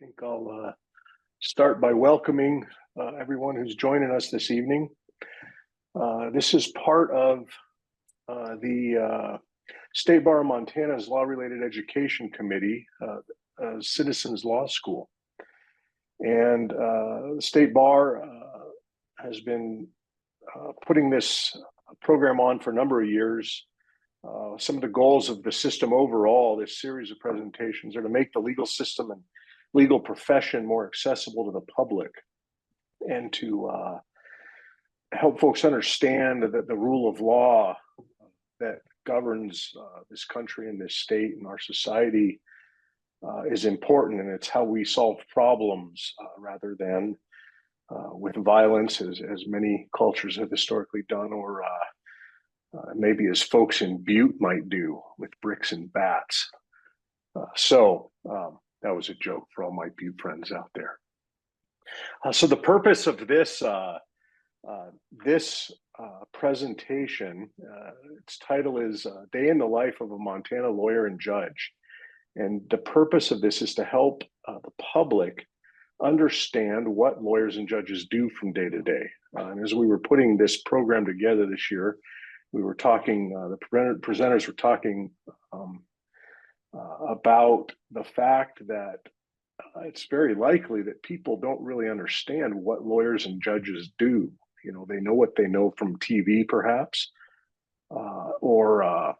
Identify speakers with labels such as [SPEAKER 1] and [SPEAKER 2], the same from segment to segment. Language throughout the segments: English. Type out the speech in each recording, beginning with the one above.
[SPEAKER 1] think I'll start by welcoming everyone who's joining us this evening. This is part of the State Bar of Montana's Law-Related Education Committee, Citizens Law School. And the State Bar has been putting this program on for a number of years. Some of the goals of the system overall, this series of presentations, are to make the legal system and legal profession more accessible to the public, and to help folks understand that the rule of law that governs this country and this state and our society is important, and it's how we solve problems rather than with violence, as many cultures have historically done, or maybe as folks in Butte might do with bricks and bats. That was a joke for all my Butte friends out there. So the purpose of this presentation, its title is Day in the Life of a Montana Lawyer and Judge. And the purpose of this is to help the public understand what lawyers and judges do from day to day. And as we were putting this program together this year, we were talking, the presenters were talking about the fact that it's very likely that people don't really understand what lawyers and judges do. You know, they know what they know from TV, perhaps, or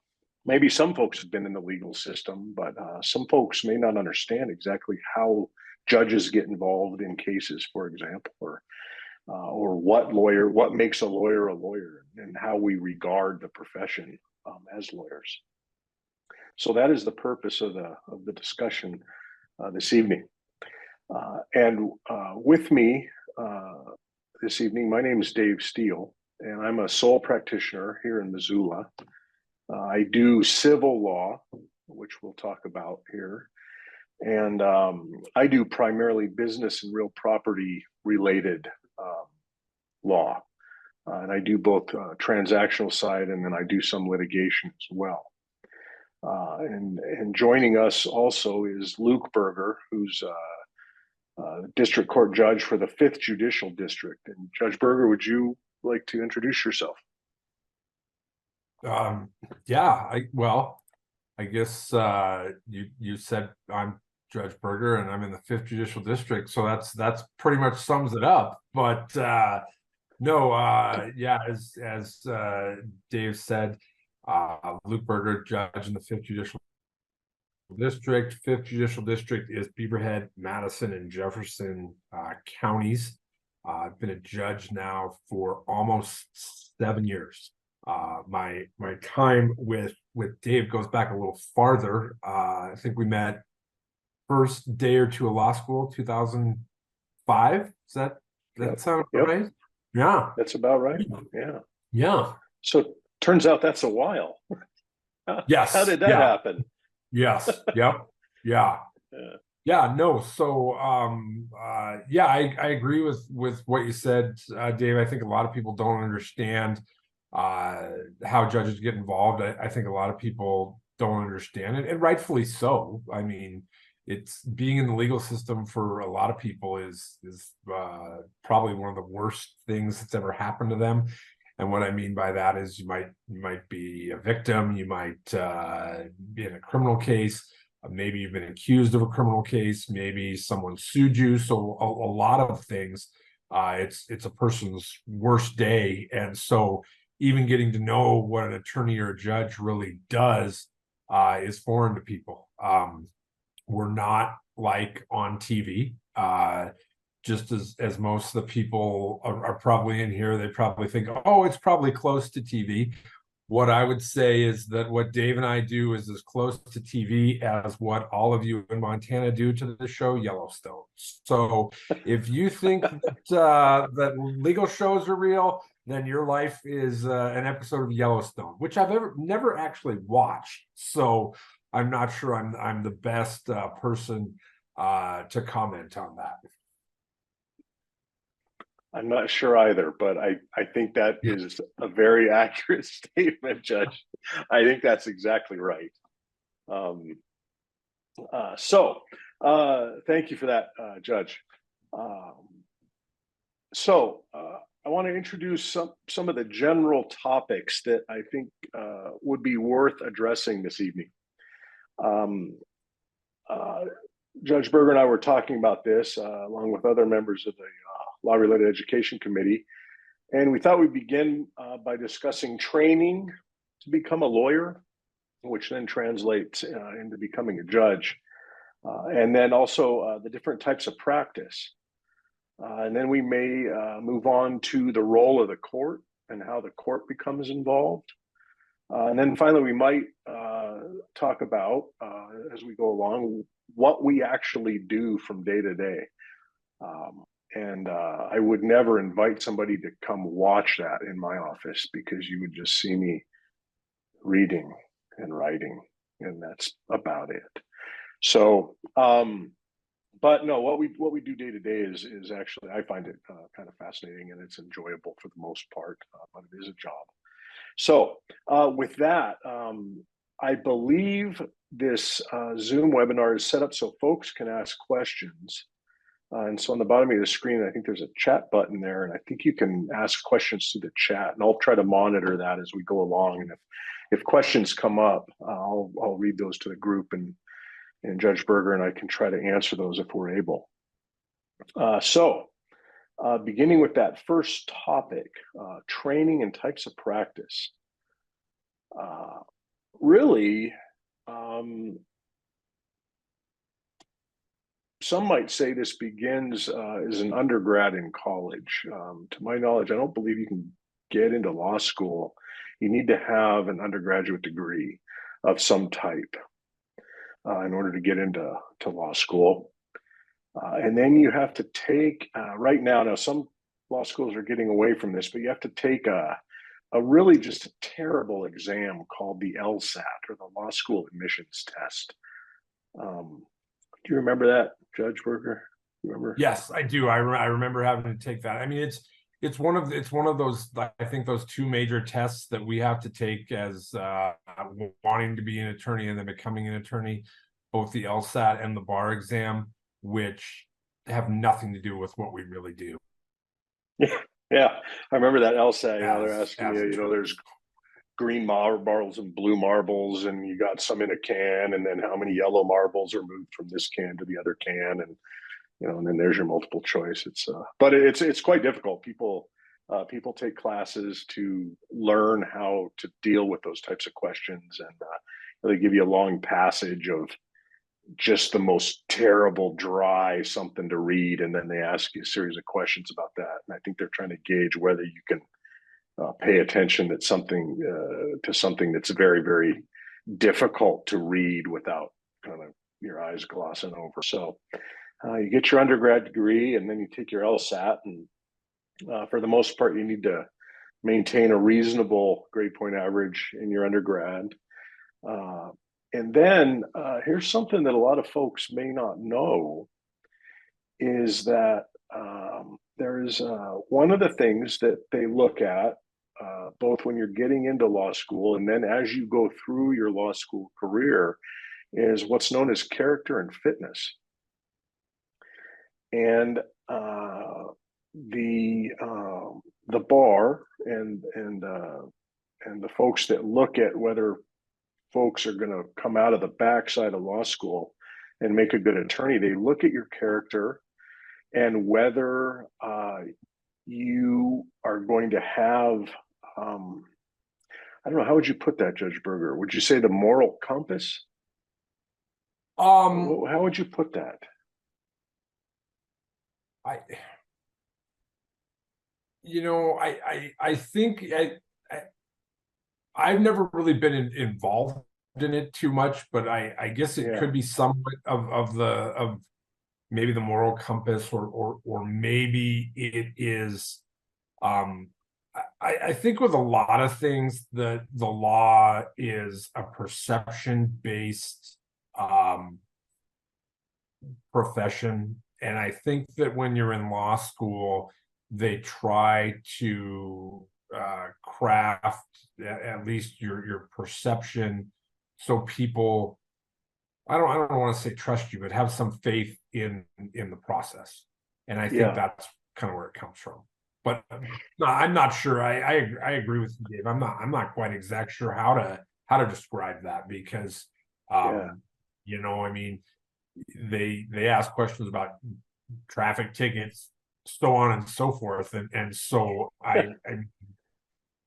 [SPEAKER 1] maybe some folks have been in the legal system, but some folks may not understand exactly how judges get involved in cases, for example, or what makes a lawyer, and how we regard the profession as lawyers. So that is the purpose of the discussion this evening. And with me this evening, my name is Dave Steele, and I'm a sole practitioner here in Missoula. I do civil law, which we'll talk about here, and I do primarily business and real property related law. And I do both transactional side, and then I do some litigation as well. And joining us also is Luke Berger, who's district court judge for the 5th Judicial District. And Judge Berger, would you like to introduce yourself?
[SPEAKER 2] I guess you said I'm Judge Berger, and I'm in the 5th Judicial District, so that's pretty much sums it up. But as Dave said, Luke Berger, judge in the 5th Judicial District. 5th Judicial District is Beaverhead, Madison, and Jefferson counties. I've been a judge now for almost 7 years. My time with Dave goes back a little farther. I think we met first day or two of law school, 2005. Does that sound right? Yeah,
[SPEAKER 1] that's about right. Yeah. So turns out that's a while.
[SPEAKER 2] Yes.
[SPEAKER 1] How did that happen?
[SPEAKER 2] Yes. Yep. Yeah. No. So, I agree with what you said, Dave. I think a lot of people don't understand how judges get involved. I think a lot of people don't understand it, and rightfully so. I mean, it's being in the legal system for a lot of people is probably one of the worst things that's ever happened to them. And what I mean by that is you might be a victim, you might be in a criminal case, maybe you've been accused of a criminal case, maybe someone sued you. So a lot of things, it's a person's worst day. And so even getting to know what an attorney or a judge really does is foreign to people. We're not like on TV. Just as most of the people are probably in here, they probably think, oh, it's probably close to TV. What I would say is that what Dave and I do is as close to TV as what all of you in Montana do to the show Yellowstone. So if you think that legal shows are real, then your life is an episode of Yellowstone, which I've never actually watched. So I'm not sure I'm the best person to comment on that.
[SPEAKER 1] I'm not sure either, but I think that is a very accurate statement, Judge. I think that's exactly right. Thank you for that, Judge. So I want to introduce some of the general topics that I think would be worth addressing this evening. Um, uh, Judge Berger and I were talking about this along with other members of the Law Related Education Committee, and we thought we'd begin by discussing training to become a lawyer, which then translates into becoming a judge, and then also the different types of practice. And then we may move on to the role of the court and how the court becomes involved. And then finally, we might talk about, as we go along, what we actually do from day to day. And I would never invite somebody to come watch that in my office, because you would just see me reading and writing, and that's about it. So, but no, what we do day to day is actually, I find it kind of fascinating, and it's enjoyable for the most part, but it is a job. So with that, I believe this Zoom webinar is set up so folks can ask questions. And so on the bottom of the screen, I think there's a chat button there, and I think you can ask questions through the chat, and I'll try to monitor that as we go along. And if questions come up, I'll read those to the group, and Judge Berger and I can try to answer those if we're able. Beginning with that first topic, training and types of practice. Really, some might say this begins as an undergrad in college. To my knowledge, I don't believe you can get into law school. You need to have an undergraduate degree of some type in order to get into law school. And then you have to take, right now some law schools are getting away from this, but you have to take a really just a terrible exam called the LSAT, or the Law School Admissions Test. Do you remember that, Judge Berger? Remember?
[SPEAKER 2] Yes, I do. I remember having to take that. I mean, it's one of those, I think, those two major tests that we have to take as wanting to be an attorney and then becoming an attorney, both the LSAT and the bar exam, which have nothing to do with what we really do.
[SPEAKER 1] Yeah, I remember that LSAT. They're asking you, there's green marbles and blue marbles, and you got some in a can, and then how many yellow marbles are moved from this can to the other can, and and then there's your multiple choice. But it's quite difficult. People take classes to learn how to deal with those types of questions, and they give you a long passage of just the most terrible, dry something to read, and then they ask you a series of questions about that. And I think they're trying to gauge whether you can pay attention to something that's very, very difficult to read without kind of your eyes glossing over. So you get your undergrad degree, and then you take your LSAT, and for the most part, you need to maintain a reasonable grade point average in your undergrad. And then here's something that a lot of folks may not know, is that there's one of the things that they look at both when you're getting into law school and then as you go through your law school career is what's known as character and fitness. And the bar and the folks that look at whether folks are going to come out of the backside of law school and make a good attorney, they look at your character and whether you are going to have, I don't know, how would you put that, Judge Berger? Would you say the moral compass? How would you put that?
[SPEAKER 2] I think I've never really been involved in it too much, but I guess it could be somewhat of maybe the moral compass, or maybe it is. I think with a lot of things, the law is a perception-based profession, and I think that when you're in law school, they try to craft at least your perception so people I don't want to say trust you, but have some faith in the process. And I think
[SPEAKER 1] Yeah,
[SPEAKER 2] that's kind of where it comes from. But no, I'm not sure. I agree with you, Dave. I'm not quite exact sure how to describe that because
[SPEAKER 1] yeah,
[SPEAKER 2] you know, I mean, they ask questions about traffic tickets, so on and so forth, and so I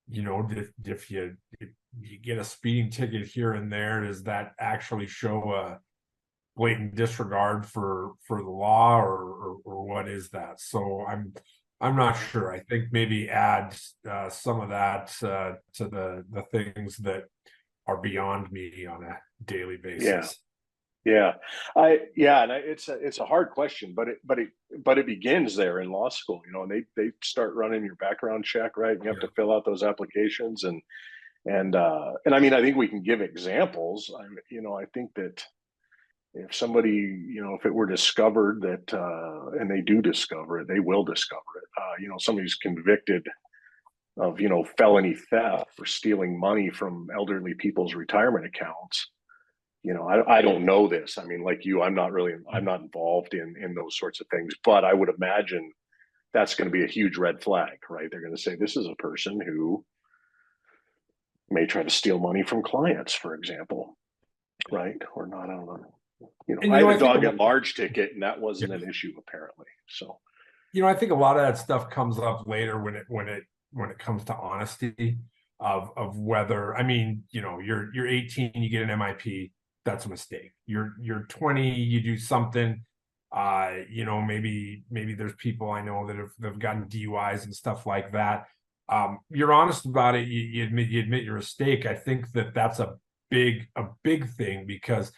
[SPEAKER 2] you know, if you get a speeding ticket here and there, does that actually show a blatant disregard for the law, or what is that? So I'm not sure. I think maybe add some of that to the things that are beyond me on a daily
[SPEAKER 1] yeah.
[SPEAKER 2] basis.
[SPEAKER 1] Yeah, and it's a hard question, but it begins there in law school, you know, and they start running your background check, right? And you have
[SPEAKER 2] Yeah.
[SPEAKER 1] to fill out those applications, and I mean, I think we can give examples. You know, I think that if somebody, you know, if it were discovered that, and they do discover it, they will discover it. You know, somebody's convicted of, you know, felony theft for stealing money from elderly people's retirement accounts. You know, I don't know this. I mean, like you, I'm not involved in those sorts of things, but I would imagine that's going to be a huge red flag, right? They're going to say this is a person who may try to steal money from clients, for example, right? Or not, I don't know. You know,
[SPEAKER 2] And
[SPEAKER 1] I had a
[SPEAKER 2] I think
[SPEAKER 1] dog at large ticket, and that
[SPEAKER 2] yeah.
[SPEAKER 1] wasn't an issue apparently. So
[SPEAKER 2] I think a lot of that stuff comes up later when it comes to honesty of whether, I mean, you're 18, you get an MIP, that's a mistake. You're 20, you do something, maybe there's people I know that have gotten DUIs and stuff like that. You're honest about it, you admit your mistake. I think that's a big thing because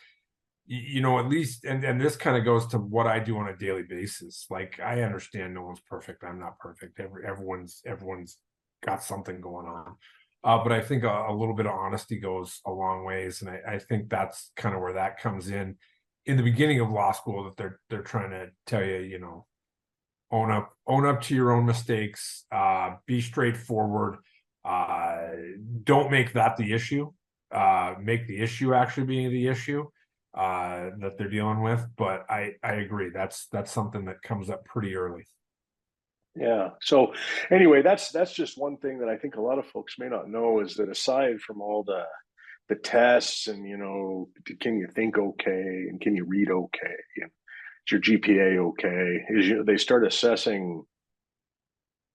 [SPEAKER 2] at least, and this kind of goes to what I do on a daily basis. Like, I understand no one's perfect. I'm not perfect. Everyone's got something going on. But I think a little bit of honesty goes a long ways. And I think that's kind of where that comes in the beginning of law school, that they're trying to tell you, own up to your own mistakes, be straightforward. Don't make that the issue. Make the issue actually being the issue that they're dealing with. But I agree. That's something that comes up pretty early.
[SPEAKER 1] yeah. So anyway, that's just one thing that I think a lot of folks may not know is that aside from all the tests and, you know, can you think okay and can you read okay and is your GPA okay, they start assessing,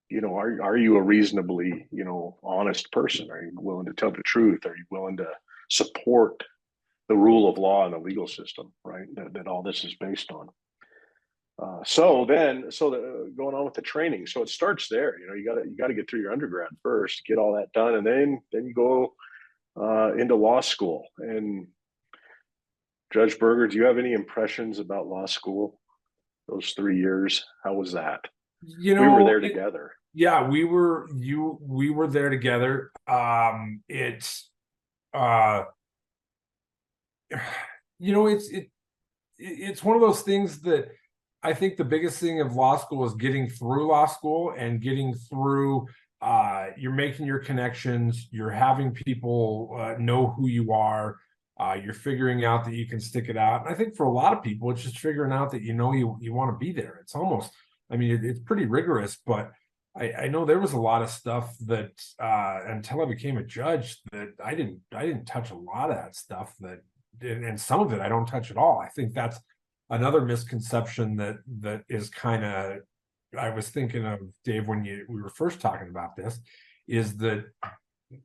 [SPEAKER 1] you know, are you a reasonably, you know, honest person? Are you willing to tell the truth? Are you willing to support the rule of law and the legal system, right? That all this is based on. Going on with the training, so it starts there. You know, you got to get through your undergrad first, get all that done, and then you go into law school. And Judge Berger, do you have any impressions about law school? Those 3 years, how was that? We were there together.
[SPEAKER 2] Yeah, we were there together. Uh, it's one of those things that I think the biggest thing of law school is getting through law school and getting through. You're making your connections. You're having people know who you are. You're figuring out that you can stick it out. And I think for a lot of people, it's just figuring out that you want to be there. It's almost, I mean, it's pretty rigorous, but I know there was a lot of stuff that until I became a judge that I didn't touch a lot of that stuff and some of it I don't touch at all. I think that's another misconception that is kind of, I was thinking of, Dave, when we were first talking about this, is that,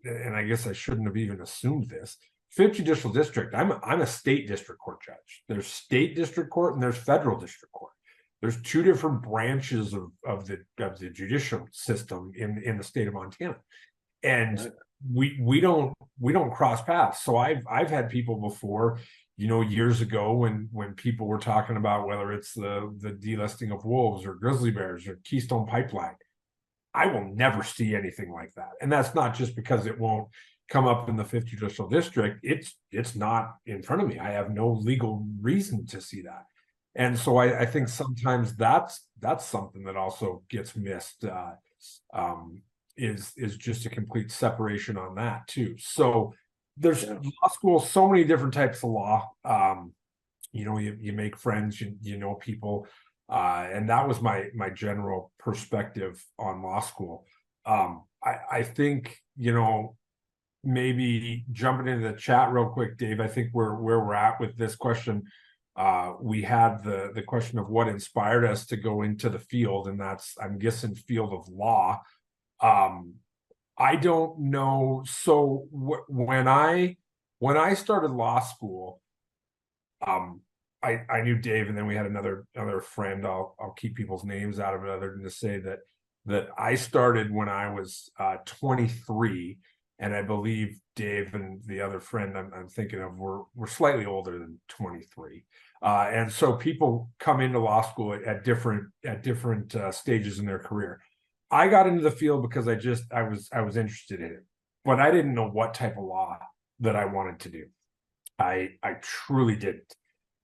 [SPEAKER 2] and I guess I shouldn't have even assumed this. Fifth Judicial District, I'm a state district court judge. There's state district court and there's federal district court. There's two different branches of the judicial system in the state of Montana, and we don't cross paths. So I've had people before, years ago when people were talking about whether it's the delisting of wolves or grizzly bears or Keystone Pipeline. I will never see anything like that, and that's not just because it won't come up in the Fifth Judicial District. It's not in front of me. I have no legal reason to see that. And so I think sometimes that's something that also gets missed, is just a complete separation on that too. So there's law school, so many different types of law. you make friends, you know people. And that was my general perspective on law school. I think, maybe jumping into the chat real quick, Dave, I think where we're at with this question, we had the question of what inspired us to go into the field, and that's, I'm guessing, field of law. I don't know. So when I started law school, I knew Dave, and then we had another friend. I'll keep people's names out of it, other than to say that I started when I was 23, and I believe Dave and the other friend I'm thinking of were slightly older than 23. And so people come into law school at different stages in their career. I got into the field because I was interested in it, but I didn't know what type of law that I wanted to do. I truly didn't.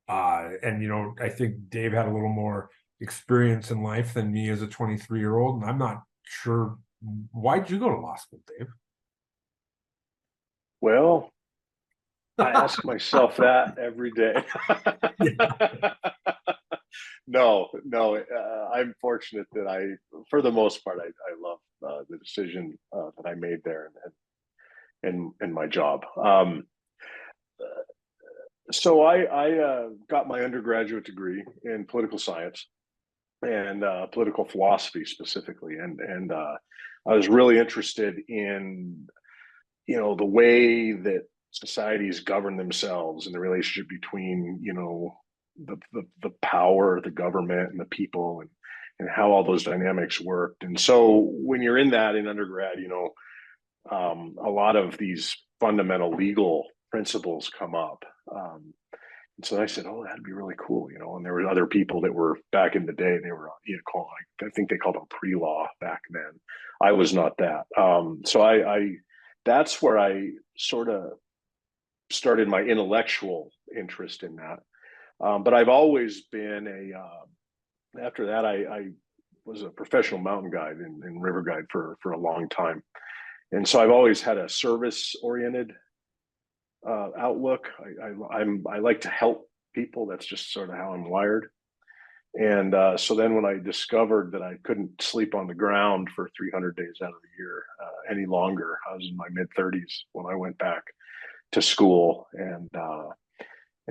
[SPEAKER 2] And I think Dave had a little more experience in life than me as a 23-year-old, and I'm not sure. Why'd you go to law school, Dave?
[SPEAKER 1] Well, I ask myself that every day. No, I'm fortunate that for the most part, I love the decision that I made there and my job. So I got my undergraduate degree in political science and political philosophy specifically, and I was really interested in the way that societies govern themselves and the relationship between the power, the government, and the people, and how all those dynamics worked. And so when you're in that in undergrad, a lot of these fundamental legal principles come up. And so I said, "Oh, that'd be really cool," And there were other people that were back in the day. They were, I think they called them pre-law back then. I was not that. So that's where I sort of started my intellectual interest in that. But I've always been after that, I was a professional mountain guide and river guide for a long time. And so I've always had a service-oriented outlook. I like to help people. That's just sort of how I'm wired. And so then when I discovered that I couldn't sleep on the ground for 300 days out of the year any longer, I was in my mid-30s when I went back to school, and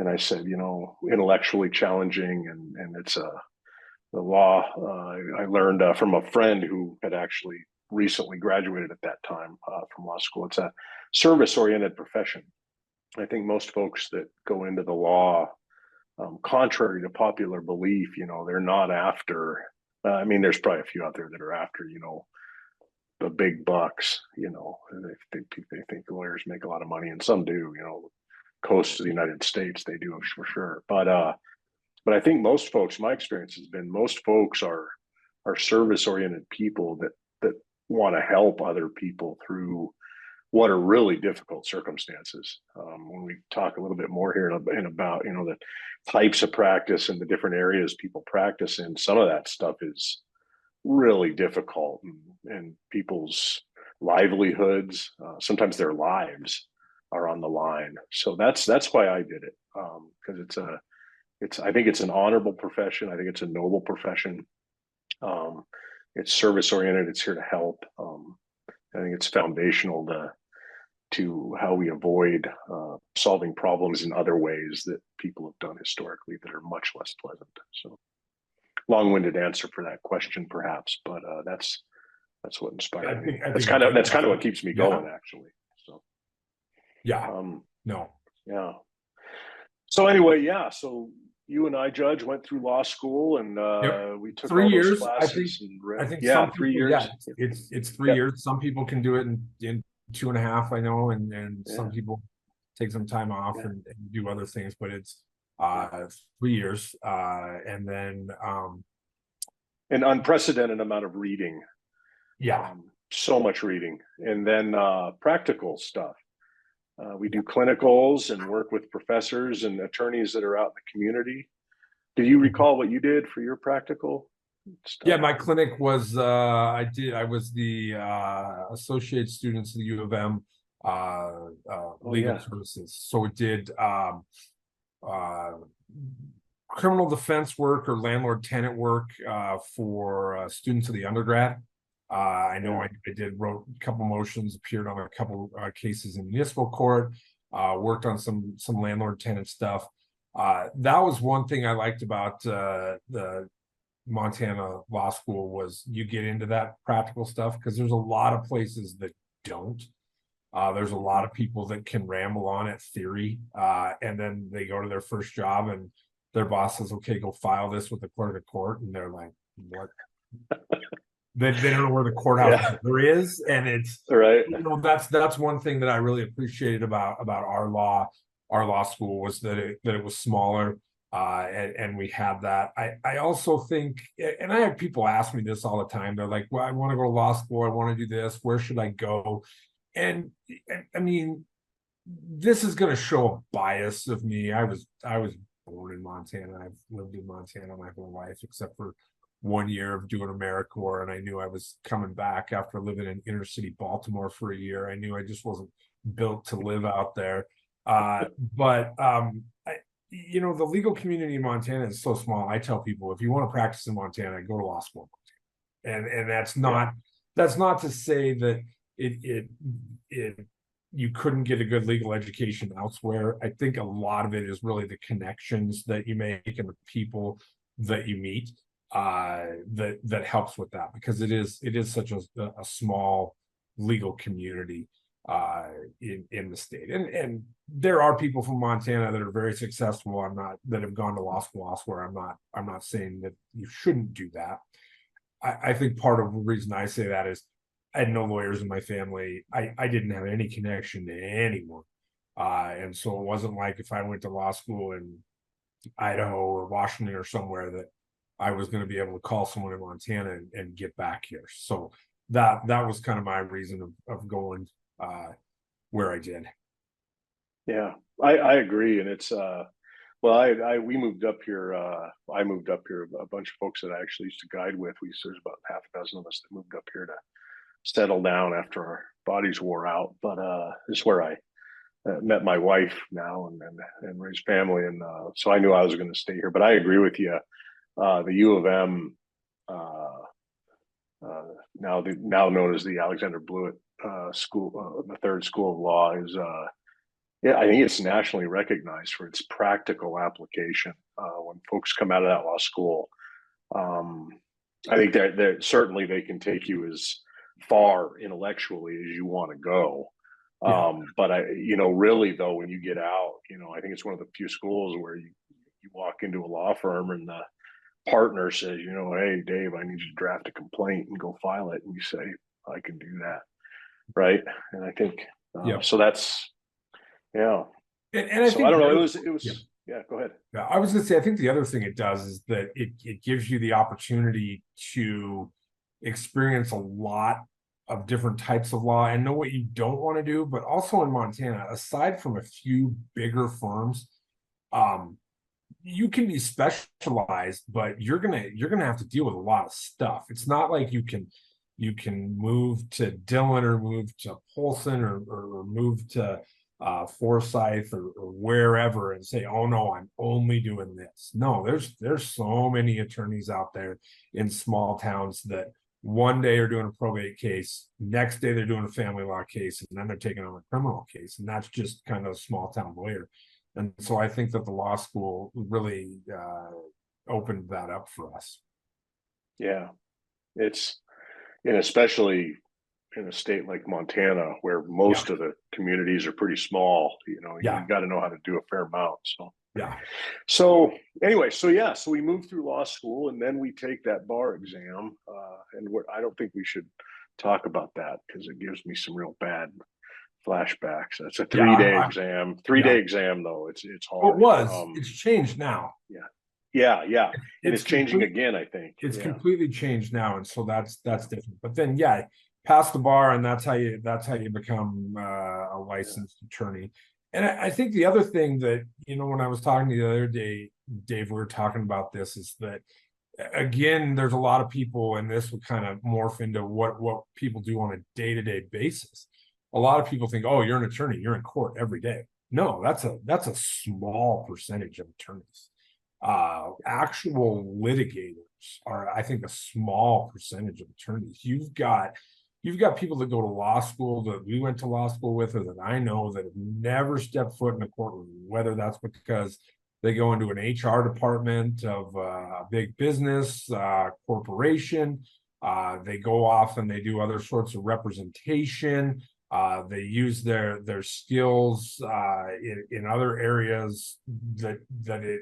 [SPEAKER 1] I said, intellectually challenging, and it's the law. I learned from a friend who had actually recently graduated at that time from law school. It's a service-oriented profession. I think most folks that go into the law, contrary to popular belief, they're not after. There's probably a few out there that are after, the big bucks. They think lawyers make a lot of money, and some do. Coast of the United States, they do for sure. But I think most folks, my experience has been, most folks are service-oriented people that want to help other people through what are really difficult circumstances. When we talk a little bit more here and about the types of practice and the different areas people practice in, some of that stuff is really difficult, and people's livelihoods, sometimes their lives, are on the line. So that's why I did it, because I think it's an honorable profession. I think it's a noble profession. It's service oriented. It's here to help. I think it's foundational to how we avoid solving problems in other ways that people have done historically that are much less pleasant. So, long-winded answer for that question, perhaps, but that's what inspired me. That's kind of what keeps me going, actually. So, yeah. So anyway, so you and I, Judge, went through law school, and we took
[SPEAKER 2] 3 years.
[SPEAKER 1] Classes.
[SPEAKER 2] I think
[SPEAKER 1] 3 years.
[SPEAKER 2] Yeah, it's 3 years. Some people can do it in 2.5. I know, and some people take some time off and do other things. But it's 3 years, and then
[SPEAKER 1] an unprecedented amount of reading. So much reading, and then practical stuff. We do clinicals and work with professors and attorneys that are out in the community. Do you recall what you did for your practical stuff?
[SPEAKER 2] Yeah, my clinic was I was the associate students of the U of M legal services. So it did criminal defense work or landlord tenant work for students of the undergrad. I know I wrote a couple motions, appeared on a couple cases in municipal court, worked on some landlord tenant stuff. That was one thing I liked about the Montana Law School was you get into that practical stuff because there's a lot of places that don't. There's a lot of people that can ramble on at theory, and then they go to their first job and their boss says, "Okay, go file this with the clerk of court," and they're like, "What?" They don't know where the courthouse is, and it's
[SPEAKER 1] right.
[SPEAKER 2] That's one thing that I really appreciated about our law school was that it was smaller, and we had that. I also think, and I have people ask me this all the time. They're like, "Well, I want to go to law school. I want to do this. Where should I go?" And I mean, this is going to show a bias of me. I was born in Montana. I've lived in Montana my whole life, except for 1 year of doing AmeriCorps, and I knew I was coming back after living in inner city Baltimore for a year. I knew I just wasn't built to live out there. But the legal community in Montana is so small. I tell people, if you want to practice in Montana, go to law school. And that's not to say that it you couldn't get a good legal education elsewhere. I think a lot of it is really the connections that you make and the people that you meet that helps with that, because it is such a small legal community in the state. And there are people from Montana that are very successful. That have gone to law school elsewhere. I'm not saying that you shouldn't do that. I think part of the reason I say that is I had no lawyers in my family. I didn't have any connection to anyone. And so it wasn't like if I went to law school in Idaho or Washington or somewhere that I was going to be able to call someone in Montana and get back here. So that was kind of my reason of going where I did.
[SPEAKER 1] Yeah, I agree. And it's we moved up here. I moved up here. A bunch of folks that I actually used to guide with. There's about half a dozen of us that moved up here to settle down after our bodies wore out. But this is where I met my wife now and raised family, and so I knew I was going to stay here. But I agree with you. The U of M, now known as the Alexander Blewett School, the third school of law, is I think it's nationally recognized for its practical application. When folks come out of that law school, I think that certainly they can take you as far intellectually as you want to go. But really though, when you get out, I think it's one of the few schools where you walk into a law firm and the partner says, "Hey, Dave, I need you to draft a complaint and go file it." And you say, "I can do that." Right. And I think, so that's, And I think, I don't know. It was, go ahead.
[SPEAKER 2] Yeah, I was going to say, I think the other thing it does is that it gives you the opportunity to experience a lot of different types of law and know what you don't want to do. But also in Montana, aside from a few bigger firms, you can be specialized, but you're gonna have to deal with a lot of stuff. It's not like you can move to Dillon or move to Polson or move to Forsyth or wherever and say, "Oh no, I'm only doing this." No, there's so many attorneys out there in small towns that one day are doing a probate case, next day they're doing a family law case, and then they're taking on a criminal case, and that's just kind of a small town lawyer. And so I think that the law school really opened that up for us.
[SPEAKER 1] Yeah, and especially in a state like Montana, where most of the communities are pretty small, you got to know how to do a fair amount. So So anyway, so we move through law school, and then we take that bar exam, and I don't think we should talk about that because it gives me some real bad flashbacks. It's a 3-day exam. 3-day exam though. It's hard.
[SPEAKER 2] It was. It's changed now.
[SPEAKER 1] Yeah. And it's changing again, I think.
[SPEAKER 2] It's completely changed now, and so that's different. But then pass the bar, and that's how you become a licensed attorney. And I think the other thing that, when I was talking to you the other day, Dave, we were talking about this, is that again, there's a lot of people, and this would kind of morph into what people do on a day-to-day basis. A lot of people think, "Oh, you're an attorney, you're in court every day." No, that's a small percentage of attorneys. Actual litigators are, I think, a small percentage of attorneys. You've got people that go to law school that we went to law school with, or that I know, that have never stepped foot in a courtroom, whether that's because they go into an HR department of a big business, corporation. They go off and they do other sorts of representation. They use their skills in other areas that it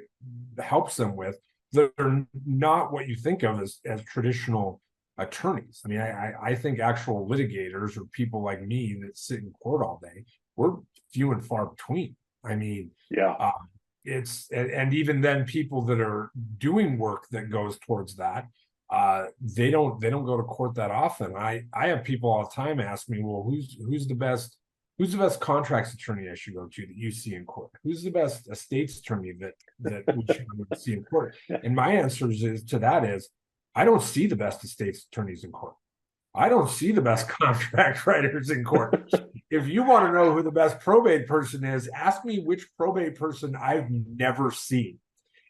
[SPEAKER 2] helps them with. They're not what you think of as traditional attorneys. I mean, I think actual litigators, or people like me that sit in court all day, we're few and far between. I mean,
[SPEAKER 1] Yeah.
[SPEAKER 2] it's and even then, people that are doing work that goes towards that, they don't go to court that often. I have people all the time ask me, well, who's the best contracts attorney I should go to that you see in court? Who's the best estates attorney that we should see in court? And my answer to that is, I don't see the best estates attorneys in court. I don't see the best contract writers in court. If you want to know who the best probate person is, ask me which probate person I've never seen.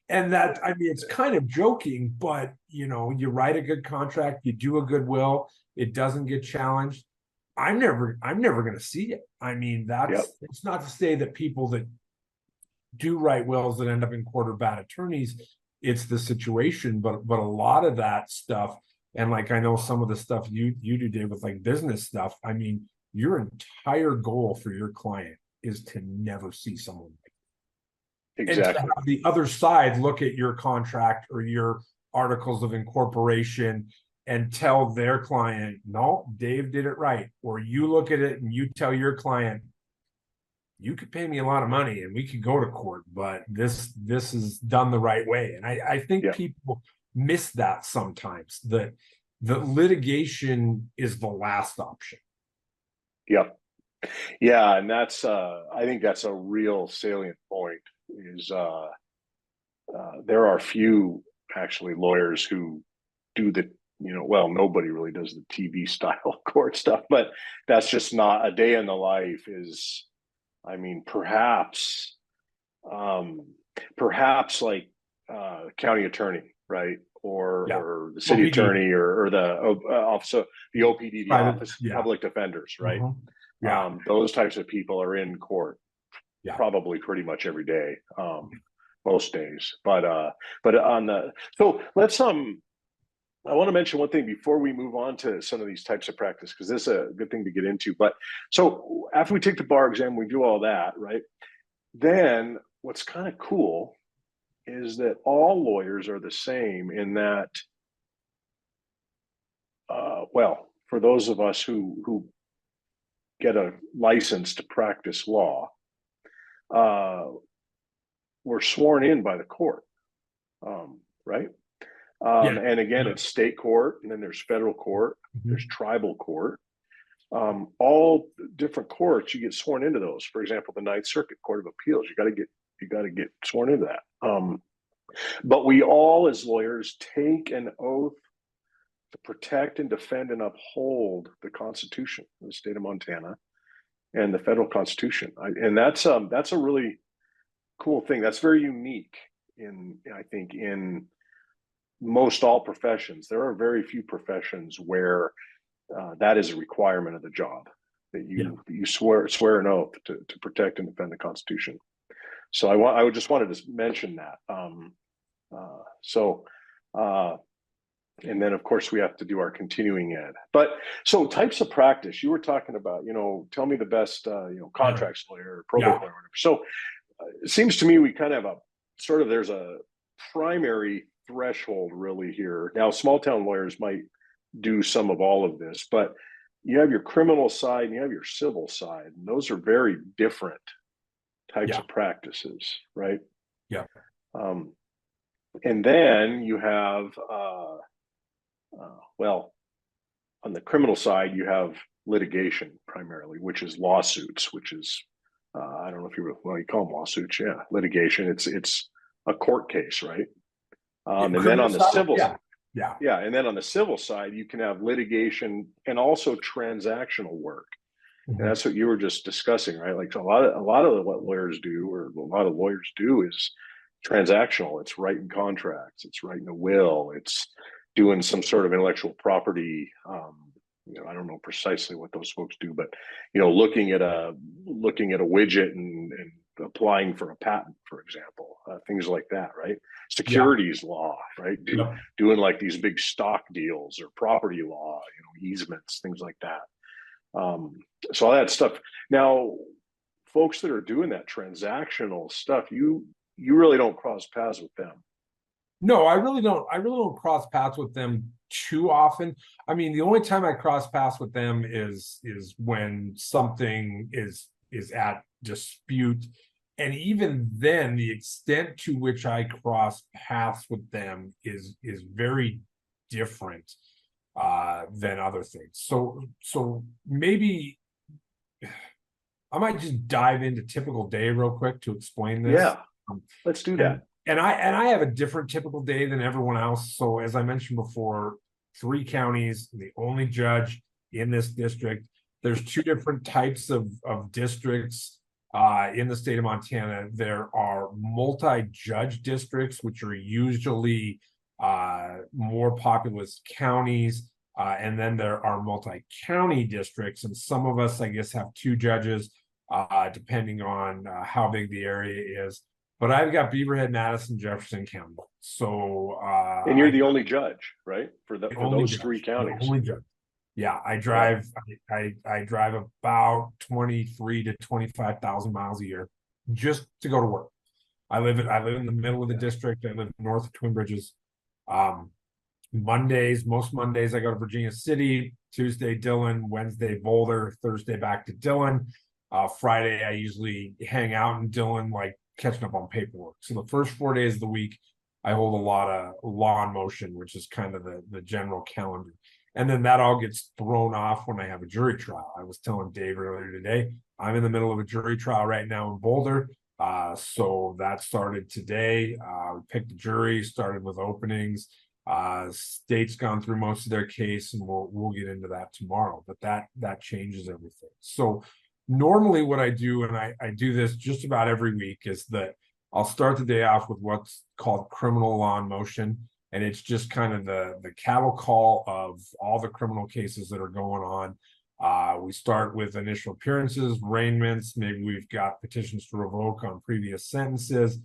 [SPEAKER 2] And that, I mean, it's kind of joking, but you write a good contract, you do a good will, it doesn't get challenged. I'm never going to see it. I mean, it's not to say that people that do write wills that end up in court are bad attorneys. It's the situation, but a lot of that stuff, and like I know some of the stuff you do, Dave, with like business stuff. I mean, your entire goal for your client is to never see someone like that.
[SPEAKER 1] Exactly.
[SPEAKER 2] And to have the other side look at your contract or your articles of incorporation and tell their client, no, Dave did it right. Or you look at it and you tell your client, you could pay me a lot of money and we could go to court, but this is done the right way. And I think people miss that sometimes, that the litigation is the last option.
[SPEAKER 1] Yep. Yeah. And that's, I think that's a real salient point, is there are few actually lawyers who do the, well, nobody really does the TV style court stuff, but that's just not a day in the life. Is, I mean, perhaps like county attorney, right? Or the city
[SPEAKER 2] OPD.
[SPEAKER 1] attorney, or the office of the OPD, the office of public defenders, right?
[SPEAKER 2] Yeah.
[SPEAKER 1] Those types of people are in court probably pretty much every day, most days. But on the, so let's I want to mention one thing before we move on to some of these types of practice, because this is a good thing to get into. But so after we take the bar exam, we do all that, right? Then what's kind of cool is that all lawyers are the same in that, well, for those of us who get a license to practice law, we're sworn in by the court, right? And again, it's state court, and then there's federal court, there's tribal court. All different courts, you get sworn into those. For example, the Ninth Circuit Court of Appeals, you got to get sworn into that. But we all, as lawyers, take an oath to protect and defend and uphold the Constitution of the state of Montana and the federal Constitution. And that's a really cool thing. That's very unique I think, in most all professions. There are very few professions where that is a requirement of the job, that you swear an oath to protect and defend the Constitution. So I just wanted to mention that. And then of course we have to do our continuing ed. But so types of practice, you were talking about, tell me the best, contracts lawyer, or probate lawyer, whatever. So it seems to me we kind of have there's a primary threshold really here. Now, small town lawyers might do some of all of this, but you have your criminal side and you have your civil side, and those are very different types of practices, right?
[SPEAKER 2] Yeah.
[SPEAKER 1] And then you have, well, on the criminal side, you have litigation primarily, which is lawsuits, which is, I don't know if you call them lawsuits. Yeah, litigation. It's a court case, right? And then on the civil side, and then on the civil side, you can have litigation and also transactional work. And that's what you were just discussing, right? Like a lot of what lawyers do, or a lot of lawyers do, is transactional. It's writing contracts, it's writing a will, it's doing some sort of intellectual property. I don't know precisely what those folks do, but looking at a widget and applying for a patent, for example, things like that, right?
[SPEAKER 2] Yeah.
[SPEAKER 1] Securities law, right?
[SPEAKER 2] Yep.
[SPEAKER 1] Doing like these big stock deals, or property law, easements, things like that. So all that stuff. Now, folks that are doing that transactional stuff, you really don't cross paths with them.
[SPEAKER 2] No, I really don't. I really don't cross paths with them too often. I mean, the only time I cross paths with them is when something is at dispute. And even then, the extent to which I cross paths with them is very different than other things. So maybe I might just dive into typical day real quick to explain this.
[SPEAKER 1] Yeah, let's do that.
[SPEAKER 2] And I have a different typical day than everyone else. So as I mentioned before, 3 counties, the only judge in this district. There's 2 different types of districts in the state of Montana. There are multi-judge districts, which are usually more populous counties. And then there are multi-county districts, and some of us, I guess, have 2 judges, depending on how big the area is. But I've got Beaverhead, Madison, Jefferson County. So
[SPEAKER 1] And you're the only judge, right? For those
[SPEAKER 2] judge,
[SPEAKER 1] 3 counties.
[SPEAKER 2] The only judge. Yeah, I drive. I drive about 23 to 25,000 miles a year just to go to work. I live in the middle of the district. I live north of Twin Bridges. Most Mondays I go to Virginia City. Tuesday Dillon, Wednesday Boulder, Thursday back to Dillon. Friday I usually hang out in Dillon, like catching up on paperwork. So the first 4 days of the week, I hold a lot of law in motion, which is kind of the general calendar. And then that all gets thrown off when I have a jury trial. I was telling Dave earlier today, I'm in the middle of a jury trial right now in Boulder. So that started today. We picked the jury, started with openings. State's gone through most of their case, and we'll get into that tomorrow. But that changes everything. So normally what I do, and I do this just about every week, is that I'll start the day off with what's called criminal law in motion. And it's just kind of the cattle call of all the criminal cases that are going on. We start with initial appearances, arraignments. Maybe we've got petitions to revoke on previous sentences.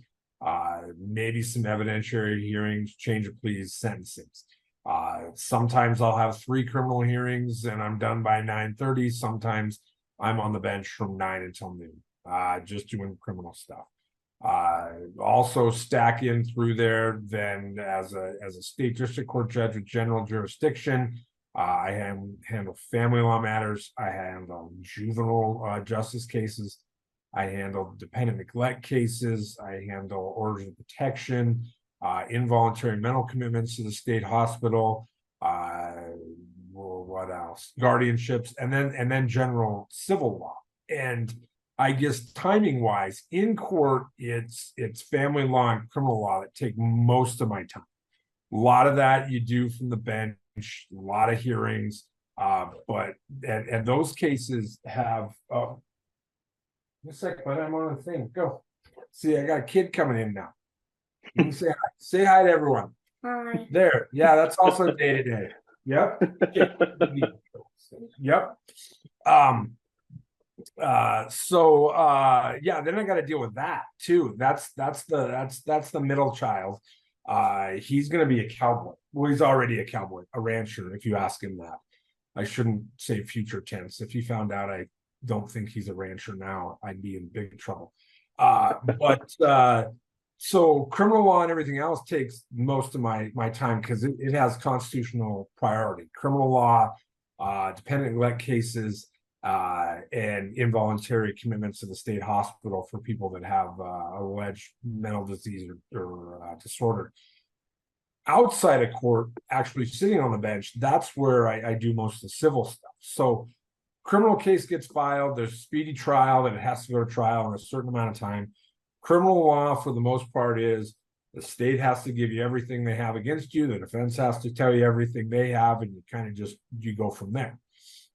[SPEAKER 2] Maybe some evidentiary hearings, change of pleas, sentencing. Sometimes I'll have 3 criminal hearings and I'm done by 9:30. Sometimes I'm on the bench from 9 until noon, just doing criminal stuff. Also stack in through there then as a state district court judge with general jurisdiction. I handle family law matters. I handle juvenile justice cases. I handle dependent neglect cases. I handle orders of protection, involuntary mental commitments to the state hospital. What else? Guardianships, and then general civil law. And I guess timing wise, in court, it's family law and criminal law that take most of my time. A lot of that you do from the bench, a lot of hearings, but those cases have. A sec, but I'm on the thing. Go. See, I got a kid coming in now. You can say hi to everyone. Hi. There. Yeah, that's also day to day. Yep. Yep. Yeah, then I got to deal with that too. That's the middle child. He's gonna be a cowboy. Well, he's already a cowboy, a rancher, if you ask him that. I shouldn't say future tense. If he found out I don't think he's a rancher now, I'd be in big trouble. So criminal law and everything else takes most of my time because it has constitutional priority. Criminal law, dependent neglect cases, and involuntary commitments to the state hospital for people that have alleged mental disease or disorder. Outside of court, actually sitting on the bench, that's where I do most of the civil stuff. So criminal case gets filed, there's a speedy trial that it has to go to trial in a certain amount of time. Criminal law, for the most part, is the state has to give you everything they have against you, the defense has to tell you everything they have, and you kind of you go from there.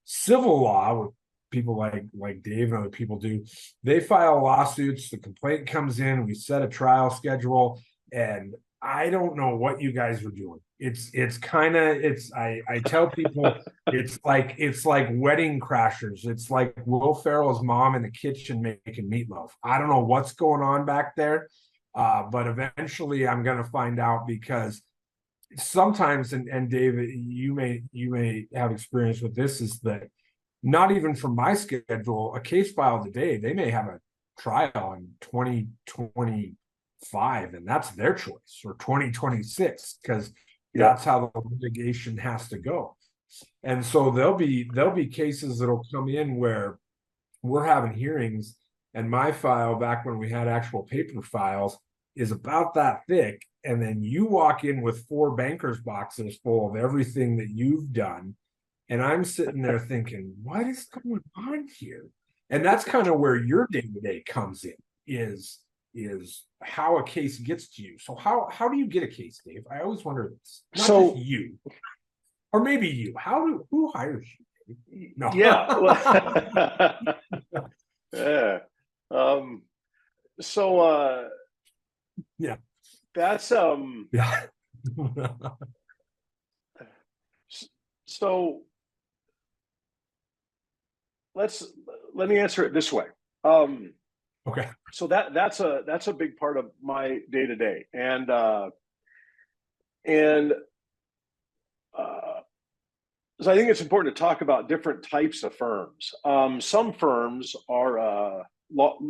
[SPEAKER 2] Civil law, with people like Dave and other people do. They file lawsuits, the complaint comes in, we set a trial schedule, and I don't know what you guys were doing. It's kind of I tell people it's like wedding crashers. It's like Will Ferrell's mom in the kitchen making meatloaf. I don't know what's going on back there, but eventually I'm going to find out, because sometimes, and David, you may have experience with this, is that not even from my schedule, a case filed today, they may have a trial in 2025, and that's their choice, or 2026, because that's how the litigation has to go. And so there'll be cases that'll come in where we're having hearings, and my file, back when we had actual paper files, is about that thick, and then you walk in with 4 bankers boxes full of everything that you've done, and I'm sitting there thinking, what is going on here? And that's kind of where your day-to-day comes in, is how a case gets to you. So how do you get a case, Dave? I always wonder this. Not just you, or maybe you. Who hires you, Dave? No.
[SPEAKER 1] Yeah. Yeah. Yeah. That's
[SPEAKER 2] yeah.
[SPEAKER 1] So let me answer it this way.
[SPEAKER 2] Okay.
[SPEAKER 1] So that's a big part of my day to day, and so I think it's important to talk about different types of firms. Some firms are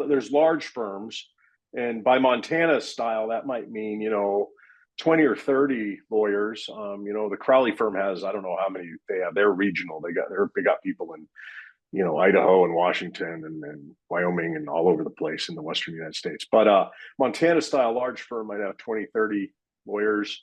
[SPEAKER 1] there's large firms, and by Montana style, that might mean 20 or 30 lawyers. The Crowley firm has, I don't know how many they have. They're regional. They got people in Idaho and Washington and Wyoming and all over the place in the Western United States. But Montana style large firm might have 20, 30 lawyers.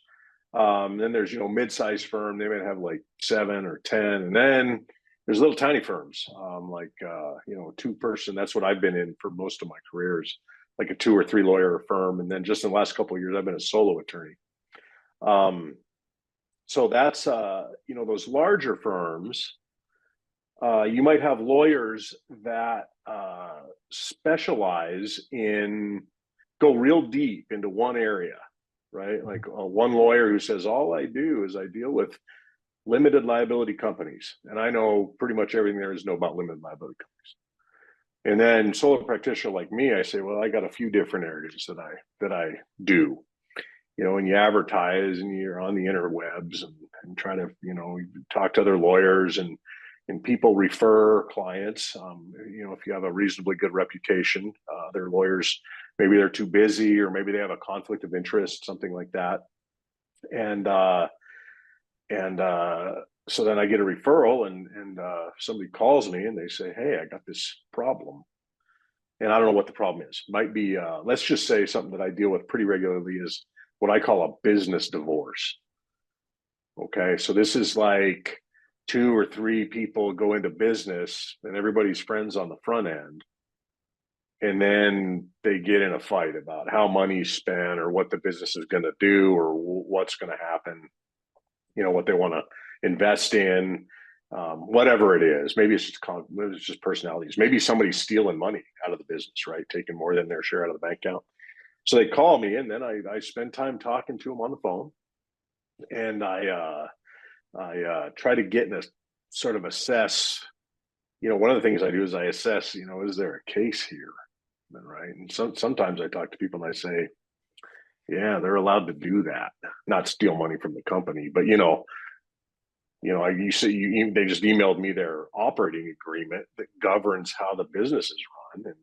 [SPEAKER 1] Then there's, mid-sized firm. They might have like 7 or 10. And then there's little tiny firms, like, 2-person. That's what I've been in for most of my careers, like a 2 or 3 lawyer firm. And then just in the last couple of years, I've been a solo attorney. So that's, those larger firms, you might have lawyers that specialize in, go real deep into one area, right? Like one lawyer who says, all I do is I deal with limited liability companies. And I know pretty much everything there is to know about limited liability companies. And then solo practitioner like me, I say, well, I got a few different areas that I do, and you advertise and you're on the interwebs and try to, talk to other lawyers and people refer clients. If you have a reasonably good reputation, their lawyers, maybe they're too busy, or maybe they have a conflict of interest, something like that. And so then I get a referral, and somebody calls me and they say, hey, I got this problem. And I don't know what the problem is. Might be, let's just say something that I deal with pretty regularly is what I call a business divorce. Okay. So this is like 2 or 3 people go into business and everybody's friends on the front end. And then they get in a fight about how money's spent, or what the business is going to do, or what's going to happen, what they want to invest in, whatever it is. Maybe it's just personalities. Maybe somebody's stealing money out of the business, right? Taking more than their share out of the bank account. So they call me, and then I spend time talking to them on the phone, and I try to get in a sort of assess. One of the things I do is I assess. Is there a case here? Right. And sometimes I talk to people and I say, yeah, they're allowed to do that, not steal money from the company, but they just emailed me their operating agreement that governs how the business is run,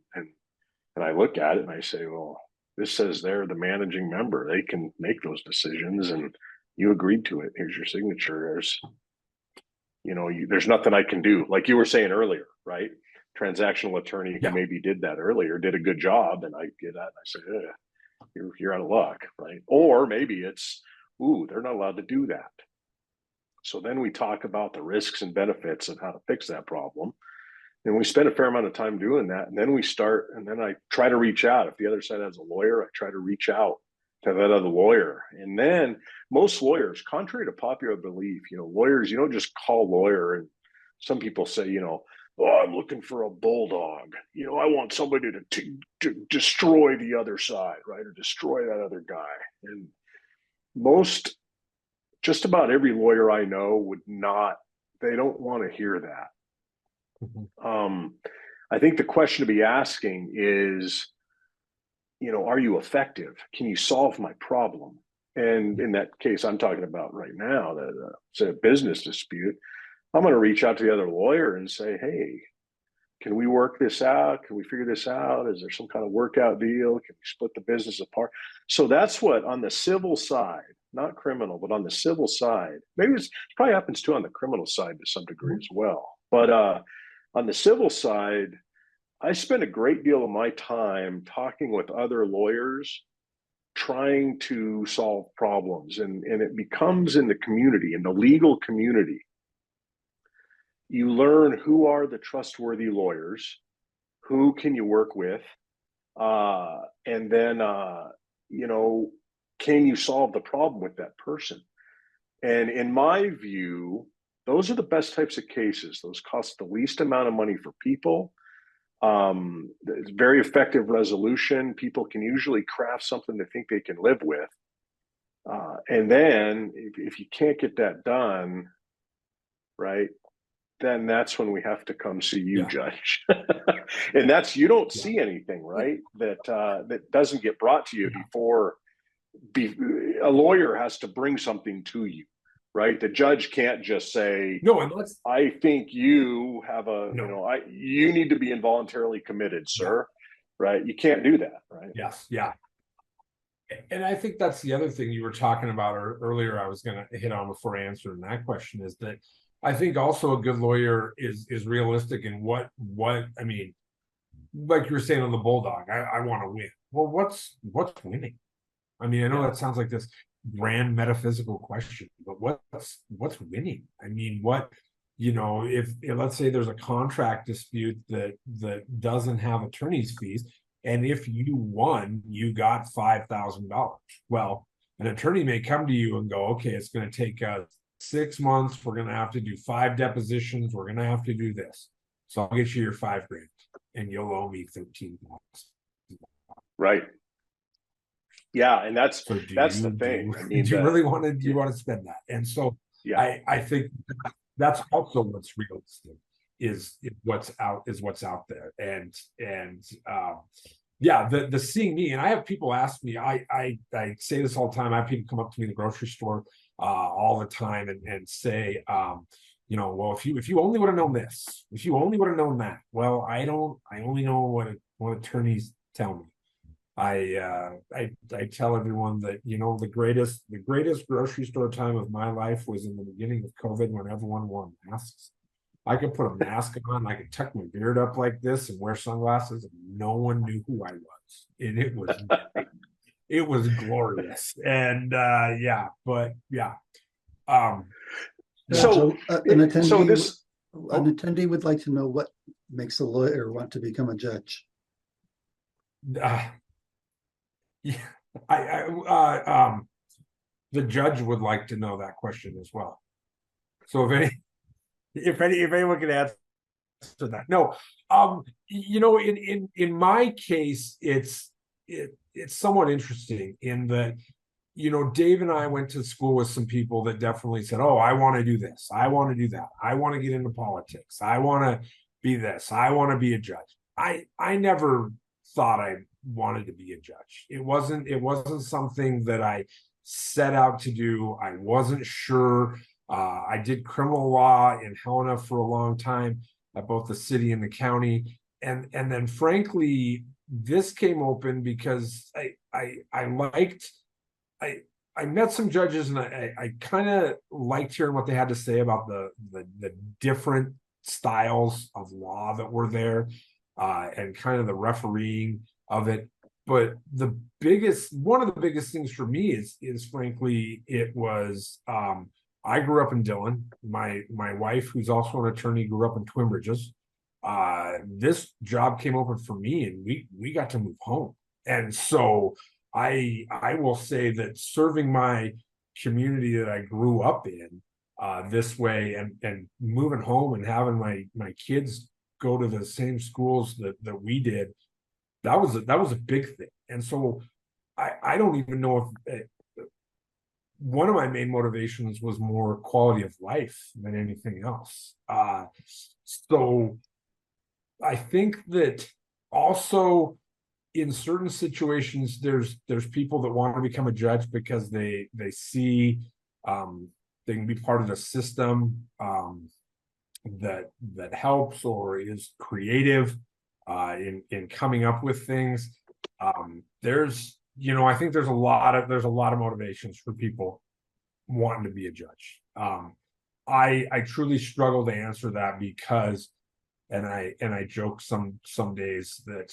[SPEAKER 1] and I look at it and I say, well, this says they're the managing member. They can make those decisions, and you agreed to it. Here's your signature. There's nothing I can do. Like you were saying earlier, right? Transactional attorney who maybe did that earlier did a good job, and I get that and I say, you're out of luck, right? Or maybe it's, they're not allowed to do that. So then we talk about the risks and benefits of how to fix that problem. And we spend a fair amount of time doing that. And then I try to reach out. If the other side has a lawyer, I try to reach out to that other lawyer. And then most lawyers, contrary to popular belief, lawyers, you don't just call lawyer. And some people say, oh, I'm looking for a bulldog. I want somebody to destroy the other side, right? Or destroy that other guy. And just about every lawyer I know they don't want to hear that. I think the question to be asking is, are you effective? Can you solve my problem? And in that case, I'm talking about right now, that it's a business dispute. I'm going to reach out to the other lawyer and say, hey, can we work this out? Can we figure this out? Is there some kind of workout deal? Can we split the business apart? So that's what, on the civil side, not criminal, but on the civil side, maybe it probably happens too on the criminal side to some degree as well. But on the civil side, I spend a great deal of my time talking with other lawyers, trying to solve problems. And it becomes in the community, in the legal community, you learn who are the trustworthy lawyers, who can you work with, and then, can you solve the problem with that person? And in my view, those are the best types of cases. Those cost the least amount of money for people. It's very effective resolution. People can usually craft something they think they can live with. And then if you can't get that done, right, then that's when we have to come see you, Judge. And you don't see anything, right, that doesn't get brought to you before a lawyer has to bring something to you, right? The judge can't just say,
[SPEAKER 2] no, and
[SPEAKER 1] I think you have you need to be involuntarily committed, sir. Right? You can't do that, right?
[SPEAKER 2] Yes. Yeah. And I think that's the other thing you were talking about earlier. I was going to hit on before answering that question, is that I think also a good lawyer is realistic in what I mean, like you were saying on the bulldog, I want to win. Well, what's winning? I mean, I know that sounds like this grand metaphysical question, but what's winning? I mean, if let's say there's a contract dispute that doesn't have attorney's fees, and if you won, you got $5,000. Well, an attorney may come to you and go, okay, it's going to take 6 months. We're going to have to do 5 depositions. We're going to have to do this. So I'll get you your $5,000, and you'll owe me $13,000.
[SPEAKER 1] Right. Yeah, and that's the thing.
[SPEAKER 2] I mean, do you really want to spend that? And so I think that's also what's realistic is what's out there. And the seeing me, and I have people ask me, I say this all the time. I have people come up to me in the grocery store all the time and say, well, if you only would have known this, if you only would have known that. Well, I only know what attorneys tell me. I tell everyone that the greatest grocery store time of my life was in the beginning of COVID, when everyone wore masks. I could put a mask on, I could tuck my beard up like this and wear sunglasses, and no one knew who I was, and it was glorious. And
[SPEAKER 3] So an attendee would like to know what makes a lawyer want to become a judge.
[SPEAKER 2] The judge would like to know that question as well. So if anyone can answer that. No, in my case, it's somewhat interesting in that, Dave and I went to school with some people that definitely said, oh, I want to do this, I want to do that, I want to get into politics, I want to be this, I want to be a judge. I never thought I wanted to be a judge. It wasn't something that I set out to do. I wasn't sure. I did criminal law in Helena for a long time at both the city and the county, and then frankly, this came open because I met some judges, and I kind of liked hearing what they had to say about the different styles of law that were there, and kind of the refereeing of it. But one of the biggest things for me is frankly, it was, I grew up in Dillon. My wife, who's also an attorney, grew up in Twin Bridges. This job came open for me, and we got to move home. And so I will say that serving my community that I grew up in this way, and moving home and having my kids go to the same schools that we did, that was a big thing. And so I don't even know if one of my main motivations was more quality of life than anything else. So I think that also in certain situations, there's people that want to become a judge because they see they can be part of the system that helps or is creative in coming up with things. There's, I think there's a lot of motivations for people wanting to be a judge. I truly struggle to answer that because, and I joke some days that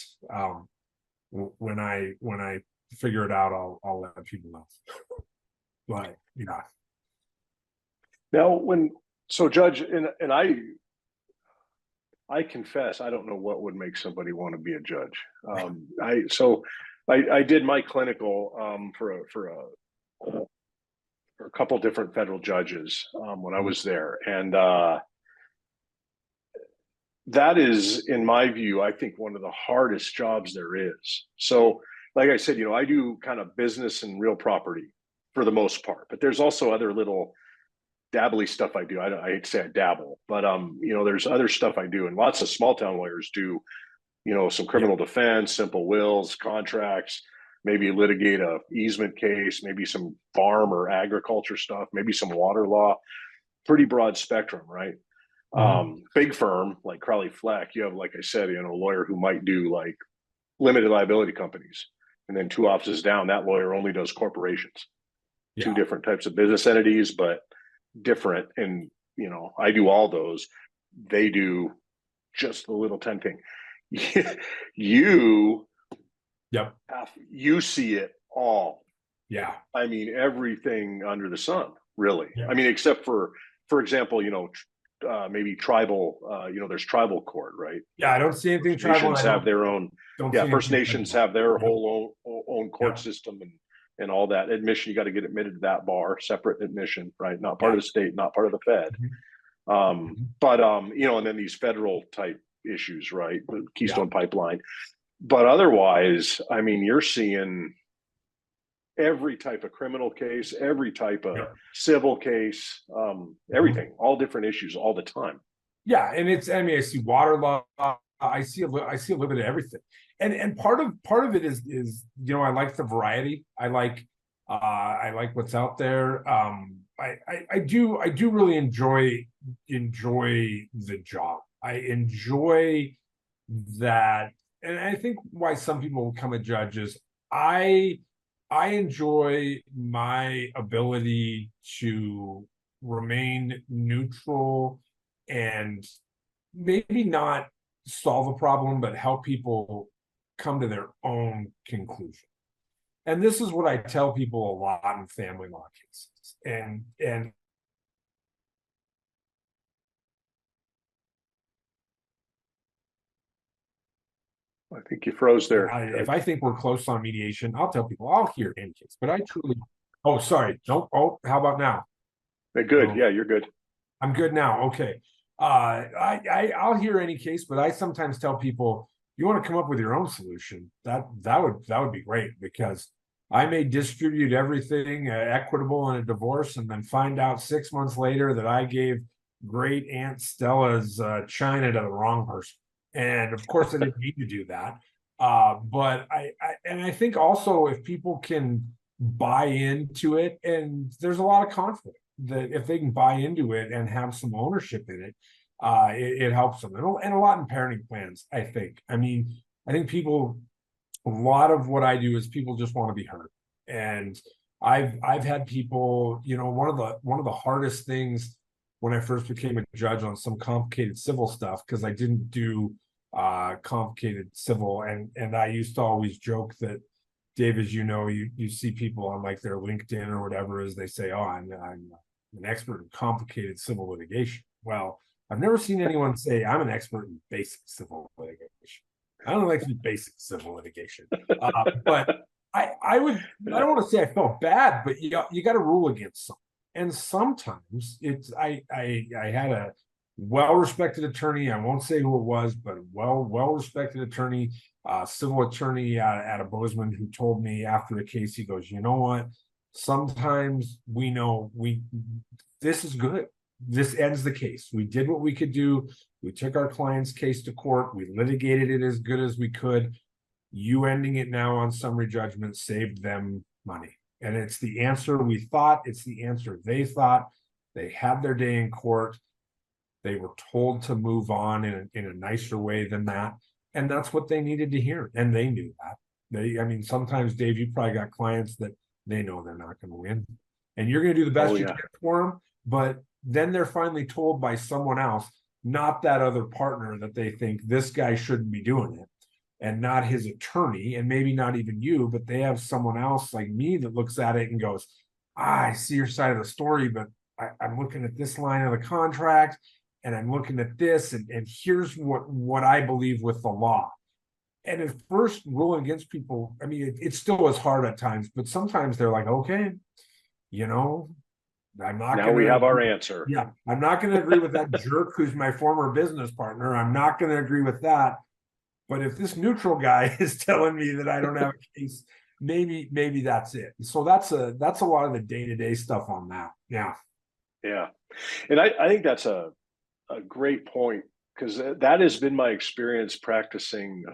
[SPEAKER 2] when I figure it out, I'll let people know. But yeah.
[SPEAKER 1] Now, so Judge, and I confess, I don't know what would make somebody want to be a judge. I did my clinical for a couple different federal judges when I was there, and that is, in my view, I think one of the hardest jobs there is. So, like I said, I do kind of business and real property for the most part, but there's also other little dabbly stuff I do. I hate to say I dabble, but there's other stuff I do, and lots of small town lawyers do, some criminal defense, simple wills, contracts, maybe litigate a easement case, maybe some farm or agriculture stuff, maybe some water law, pretty broad spectrum, right? Big firm like Crowley Fleck, you have, like I said, a lawyer who might do like limited liability companies, and then 2 offices down, that lawyer only does corporations. Yeah. 2 different types of business entities, but different. And I do all those. They do just the little 10 thing. You see it all. Yeah. I mean, everything under the sun, really. Yeah. I mean, except for example, maybe tribal, there's tribal court, right?
[SPEAKER 2] Yeah, I don't see anything
[SPEAKER 1] tribal. Nations have their own. Yeah, First Nations have their whole own court system and all that. Admission, you got to get admitted to that bar, separate admission, right? Not part of the state, not part of the Fed. But and then these federal type issues, right? The Keystone Pipeline. But otherwise, I mean, you're seeing every type of criminal case, every type of civil case, everything, all different issues all the time.
[SPEAKER 2] Yeah, and I see water law, I see a little bit of everything. And part of it is I like the variety. I like what's out there. I do really enjoy the job. I enjoy that, and I think why some people become a judge is I enjoy my ability to remain neutral and maybe not solve a problem, but help people come to their own conclusion. And this is what I tell people a lot in family law cases. And
[SPEAKER 1] I think you froze there.
[SPEAKER 2] If I think we're close on mediation, I'll tell people I'll hear any case, but I truly. Oh, sorry. No. Oh, how about now?
[SPEAKER 1] Good. Yeah, you're good.
[SPEAKER 2] I'm good now. Okay. I'll hear any case, but I sometimes tell people, you want to come up with your own solution. That would be great, because I may distribute everything equitable in a divorce and then find out 6 months later that I gave great Aunt Stella's china to the wrong person. And of course I didn't need to do that. But I think also if people can buy into it, and there's a lot of conflict, that if they can buy into it and have some ownership in it, it helps them. And a lot in parenting plans, I think. I mean, I think people, a lot of what I do is people just want to be heard. And I've had people, one of the hardest things when I first became a judge on some complicated civil stuff, because I didn't do complicated civil, and I used to always joke that, Dave, as you see people on like their LinkedIn or whatever, as they say, oh, I'm an expert in complicated civil litigation. Well, I've never seen anyone say I'm an expert in basic civil litigation. I don't like to do basic civil litigation, but I don't want to say I felt bad, but you got to rule against something. And sometimes I had well-respected attorney. I won't say who it was, but well-respected attorney, civil attorney out of Bozeman, who told me after the case, he goes, you know what? Sometimes we know this is good. This ends the case. We did what we could do. We took our client's case to court. We litigated it as good as we could. You ending it now on summary judgment saved them money. And it's the answer we thought. It's the answer they thought. They had their day in court. They were told to move on in a nicer way than that. And that's what they needed to hear. And they knew that. I mean, sometimes, Dave, you probably got clients that they know they're not going to win. And you're going to do the best you can for them. But then they're finally told by someone else, not that other partner, that they think this guy shouldn't be doing it, and not his attorney, and maybe not even you, but they have someone else like me that looks at it and goes, I see your side of the story, but I'm looking at this line of the contract, and I'm looking at this, and here's what I believe with the law. And at first, ruling against people, I mean, it still is hard at times, but sometimes they're like, okay, you know, I'm not
[SPEAKER 1] now we have our answer.
[SPEAKER 2] Yeah, I'm not going to agree with that jerk who's my former business partner. I'm not going to agree with that. But if this neutral guy is telling me that I don't have a case, maybe that's it. So that's a lot of the day-to-day stuff on that. Yeah.
[SPEAKER 1] Yeah. And I think that's a great point, because that has been my experience practicing,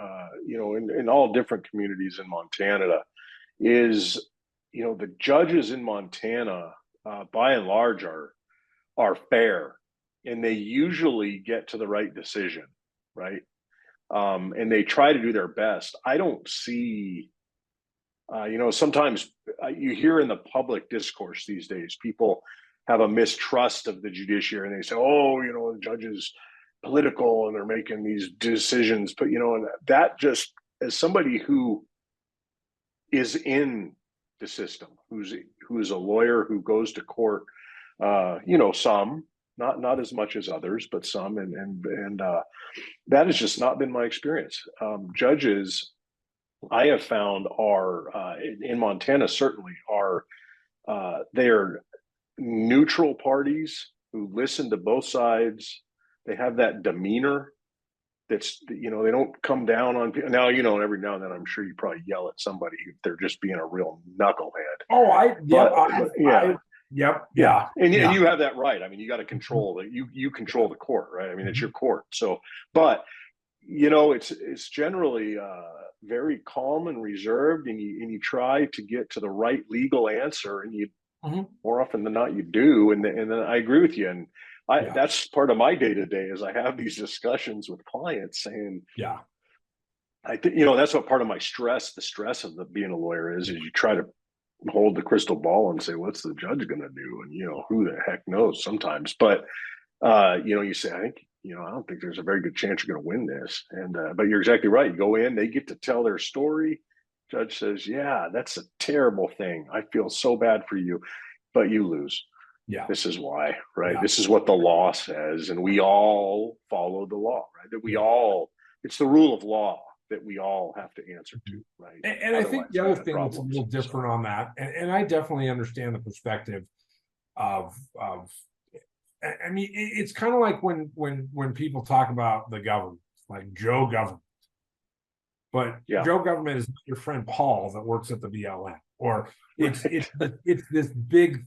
[SPEAKER 1] in all different communities in Montana, is, the judges in Montana, by and large, are fair, and they usually get to the right decision, right? And they try to do their best. I don't see, sometimes you hear in the public discourse these days, people have a mistrust of the judiciary, and they say, oh, the judge is political and they're making these decisions. But, and that just, as somebody who is in the system, who's a lawyer who goes to court, some, not as much as others, but some, and that has just not been my experience. Judges, I have found, are in Montana certainly are they're neutral parties who listen to both sides. They have that demeanor that's, they don't come down on people. Now, every now and then I'm sure you probably yell at somebody if they're just being a real knucklehead.
[SPEAKER 2] Oh,
[SPEAKER 1] yeah. And you have that right. I mean, you got to control that. You control the court, right? I mean, it's your court. So, but it's generally very calm and reserved, and you try to get to the right legal answer, and you more often than not you do. And then I agree with you, and that's part of my day-to-day is I have these discussions with clients saying, I think, that's what part of my stress, the stress of being a lawyer is you try to hold the crystal ball and say, what's the judge going to do? And, who the heck knows sometimes, but, you say, I think, I don't think there's a very good chance you're going to win this. And, but you're exactly right. You go in, they get to tell their story. Judge says, yeah, that's a terrible thing. I feel so bad for you, but you lose. Yeah. This is why, right? Yeah. This is what the law says. And we all follow the law, right? That it's the rule of law that we all have to answer to, right?
[SPEAKER 2] And I think the other thing that's a little different on that, and I definitely understand the perspective of I mean, it's kind of like when people talk about the government, like Joe government, but Joe government is not your friend Paul that works at the BLM, or it's this big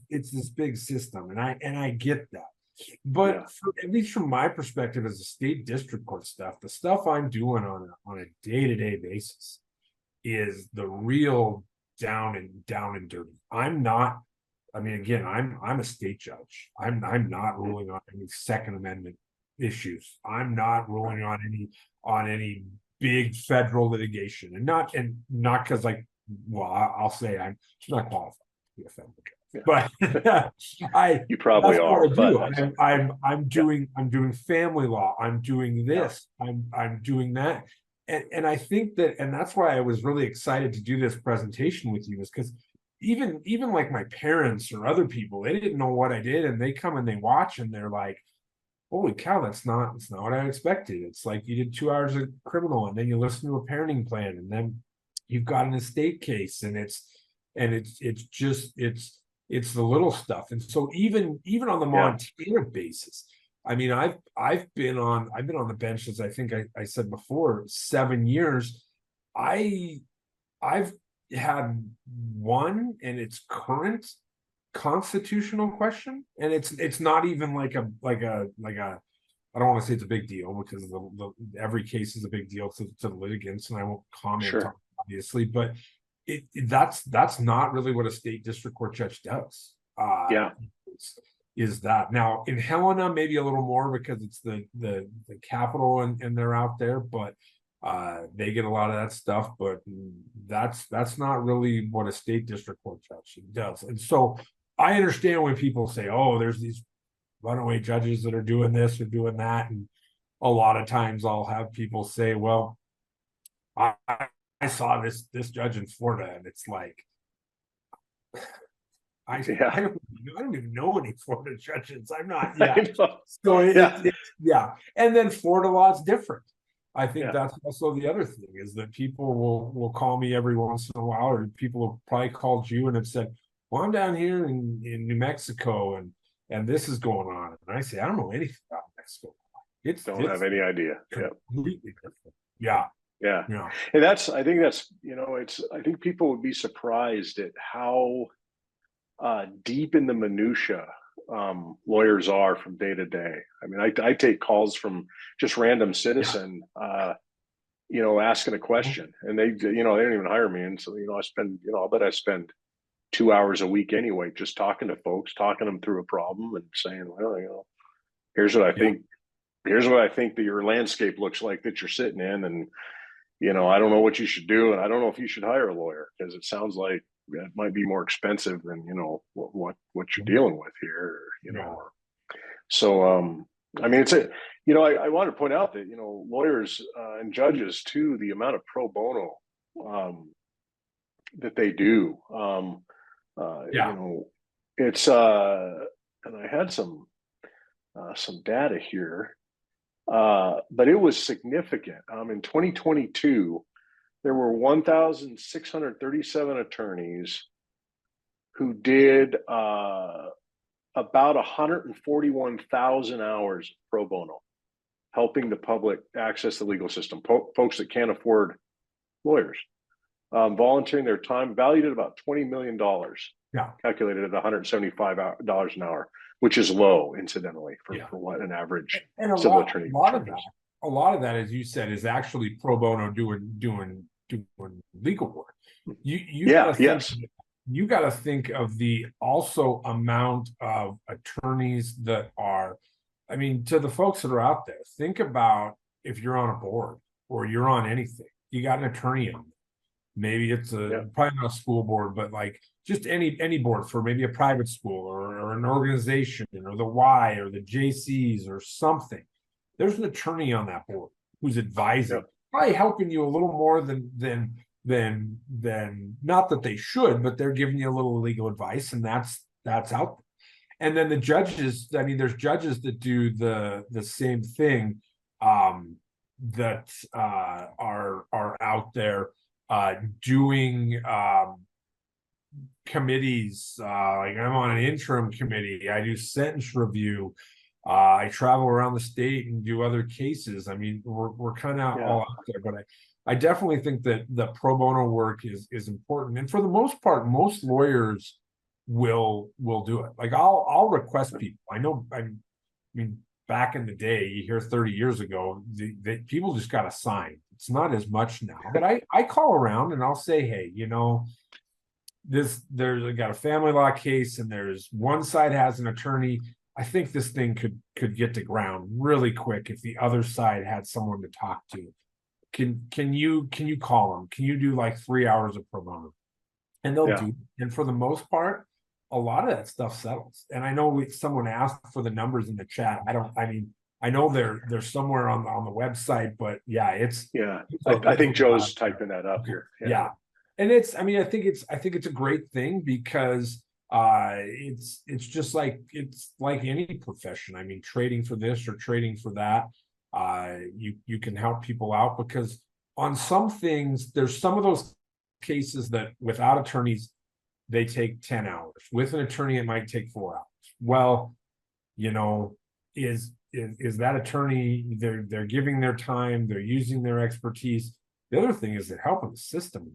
[SPEAKER 2] system, and I get that. But at least from my perspective as a state district court stuff, the stuff I'm doing on a day-to-day basis is the real down and dirty. I'm not. I mean, again, I'm a state judge. I'm not ruling on any Second Amendment issues. I'm not ruling on any big federal litigation, and not because I'll say I'm not qualified to be a federal judge. But
[SPEAKER 1] you probably are.
[SPEAKER 2] I'm doing family law. I'm doing this. I'm doing that. And I think that's why I was really excited to do this presentation with you, is because even like my parents or other people, they didn't know what I did, and they come and they watch and they're like, holy cow, that's not what I expected. It's like you did 2 hours of criminal, and then you listen to a parenting plan, and then you've got an estate case, and it's the little stuff. And so even on the Montana basis, I mean, I've been on the bench, as I think I said before, 7 years. I've had one, and it's current constitutional question, and it's not even like a I don't want to say it's a big deal, because every case is a big deal to the litigants, and I won't comment on it, obviously, but that's not really what a state district court judge does. Is that now in Helena maybe a little more, because it's the capital, and they're out there, but they get a lot of that stuff, but that's not really what a state district court judge does. And so I understand when people say, oh, there's these runaway judges that are doing this or doing that, and a lot of times I'll have people say, well, I saw this judge in Florida, and it's like, I don't even know any Florida judges. I'm not. So and then Florida law is different. I think that's also the other thing, is that people will call me every once in a while, or people have probably called you and have said, well, I'm down here in New Mexico, and this is going on, and I say, I don't know anything about Mexico. It's
[SPEAKER 1] have any idea.
[SPEAKER 2] Completely different.
[SPEAKER 1] And I think people would be surprised at how deep in the minutia lawyers are from day to day. I mean, I take calls from just random citizen, asking a question, and they don't even hire me. And so, I'll bet I spend 2 hours a week anyway, just talking to folks, talking them through a problem, and saying, well, here's what I think. Here's what I think that your landscape looks like that you're sitting in, and I don't know what you should do, and I don't know if you should hire a lawyer, because it sounds like it might be more expensive than what you're dealing with here. So I mean, I want to point out that lawyers and judges too, the amount of pro bono that they do. It's and I had some data here, but it was significant. In 2022, there were 1,637 attorneys who did about 141,000 hours pro bono, helping the public access the legal system. Folks that can't afford lawyers, volunteering their time, valued at about $20 million, calculated at $175 an hour, which is low, incidentally, for what an average civil attorney.
[SPEAKER 2] A lot of that, as you said, is actually pro bono doing legal work. You got to think of the also amount of attorneys that are, I mean, to the folks that are out there, think about if you're on a board or you're on anything, you got an attorney on it. Maybe it's probably not a school board, but like just any board for maybe a private school or an organization, or the Y or the JCs or something. There's an attorney on that board who's advising, probably helping you a little more than not that they should, but they're giving you a little legal advice, and that's out there. And then the judges, I mean, there's judges that do the same thing, that are out there doing committees. Like I'm on an interim committee. I do sentence review. I travel around the state and do other cases. I mean, we're kind of all out there, but I definitely think that the pro bono work is important. And for the most part, most lawyers will do it. Like I'll request people. I mean, back in the day, you hear 30 years ago, the people just got a sign. It's not as much now, but I call around and I'll say, hey, I got a family law case, and there's one side has an attorney. I think this thing could get to ground really quick if the other side had someone to talk to. Can you call them? Can you do like 3 hours of pro bono? And they'll do. And for the most part, a lot of that stuff settles. And I know someone asked for the numbers in the chat. I know they're somewhere on the website, but
[SPEAKER 1] I think Joe's typing that up here.
[SPEAKER 2] And I think it's a great thing, because it's just like any profession. I mean, trading for this or trading for that, you can help people out, because on some things, there's some of those cases that without attorneys, they take 10 hours. With an attorney, it might take 4 hours. Well, is is that attorney, they're giving their time, they're using their expertise. The other thing is they're helping the system.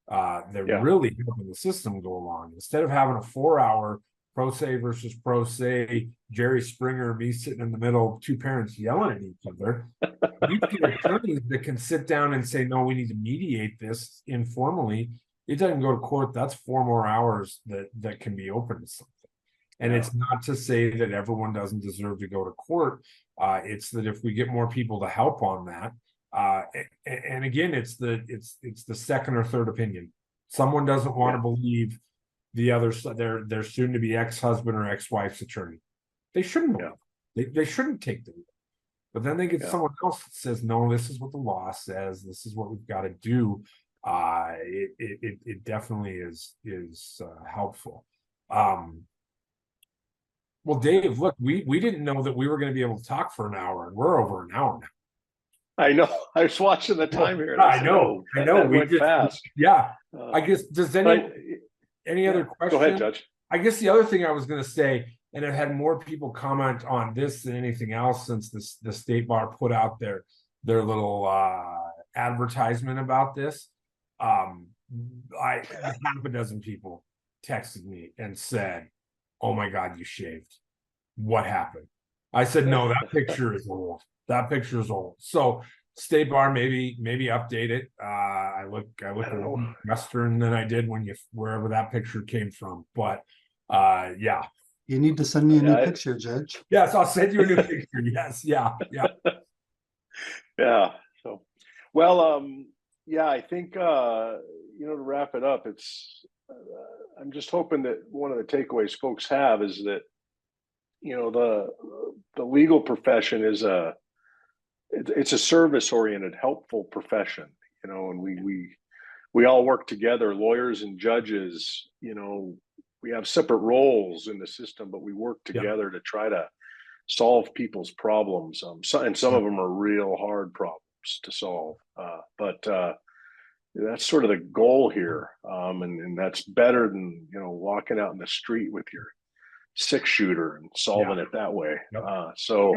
[SPEAKER 2] They're really helping the system go along. Instead of having a 4-hour pro se versus pro se, Jerry Springer, me sitting in the middle, two parents yelling at each other, you get attorneys that can sit down and say, no, we need to mediate this informally. It doesn't go to court. That's 4 more hours that can be open to something. And it's not to say that everyone doesn't deserve to go to court. It's that if we get more people to help on that, and again, it's the second or third opinion. Someone doesn't want to believe the other side, their soon to be ex-husband or ex-wife's attorney. They shouldn't. They shouldn't take the lead. But then they get someone else that says, no, this is what the law says. This is what we've got to do. It definitely is helpful. Well, Dave, look, we didn't know that we were going to be able to talk for an hour, and we're over an hour now.
[SPEAKER 1] I know. I was watching the time here.
[SPEAKER 2] And I know.
[SPEAKER 1] We went fast.
[SPEAKER 2] Yeah. I guess, does any other question?
[SPEAKER 1] Go ahead, Judge.
[SPEAKER 2] I guess the other thing I was going to say, and I've had more people comment on this than anything else since the state bar put out their little advertisement about this. Half a dozen people texted me and said, oh my God, you shaved. What happened? I said, no, that picture is old. That picture is old. So state bar, maybe update it. I look Western than I did wherever that picture came from. But yeah.
[SPEAKER 3] You need to send me a new picture, Judge.
[SPEAKER 2] Yes, I'll send you a new picture. Yes, yeah.
[SPEAKER 1] Yeah. So, well, I think to wrap it up, I'm just hoping that one of the takeaways folks have is that the legal profession is it's a service oriented, helpful profession. And we all work together, lawyers and judges. We have separate roles in the system, but we work together to try to solve people's problems. And some of them are real hard problems to solve. But that's sort of the goal here. And that's better than, walking out in the street with your 6-shooter and solving it that way. So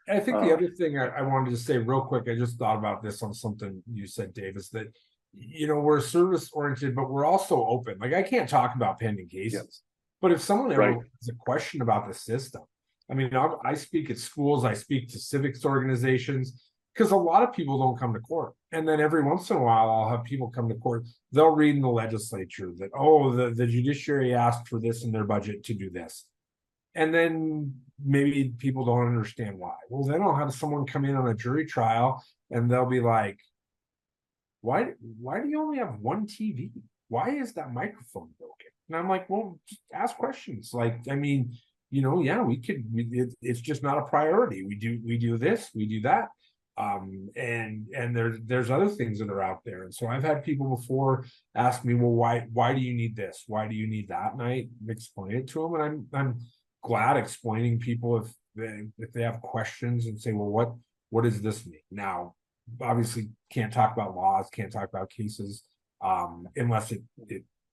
[SPEAKER 2] I think the other thing I wanted to say real quick, I just thought about this on something you said, Dave, is that, we're service oriented, but we're also open. Like, I can't talk about pending cases, but if someone ever has a question about the system, I mean, I speak at schools, I speak to civics organizations, because a lot of people don't come to court. And then every once in a while, I'll have people come to court. They'll read in the legislature that, the judiciary asked for this in their budget to do this. And then maybe people don't understand why. Well, then I'll have someone come in on a jury trial and they'll be like, why do you only have one TV? Why is that microphone broken? And I'm like, well, just ask questions. Like, I mean, it's just not a priority. We do this, we do that. And there's other things that are out there. And so I've had people before ask me, well, why do you need this? Why do you need that? And I explain it to them, and I'm glad explaining people if they have questions and say, well, what does this mean? Now, obviously can't talk about laws, can't talk about cases, unless it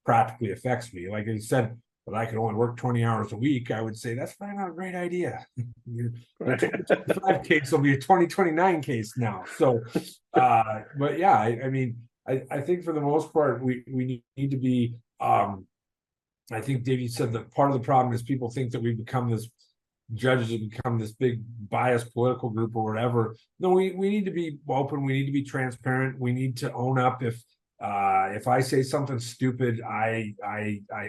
[SPEAKER 2] practically affects me. Like I said, but I could only work 20 hours a week, I would say that's probably not a great idea. The 2025 case will be a 2029 case now. So, but yeah, I mean, I think for the most part, we need to be, I think Dave said that part of the problem is people think that judges have become this big biased political group or whatever. No, we need to be open. We need to be transparent. We need to own up if I say something stupid, I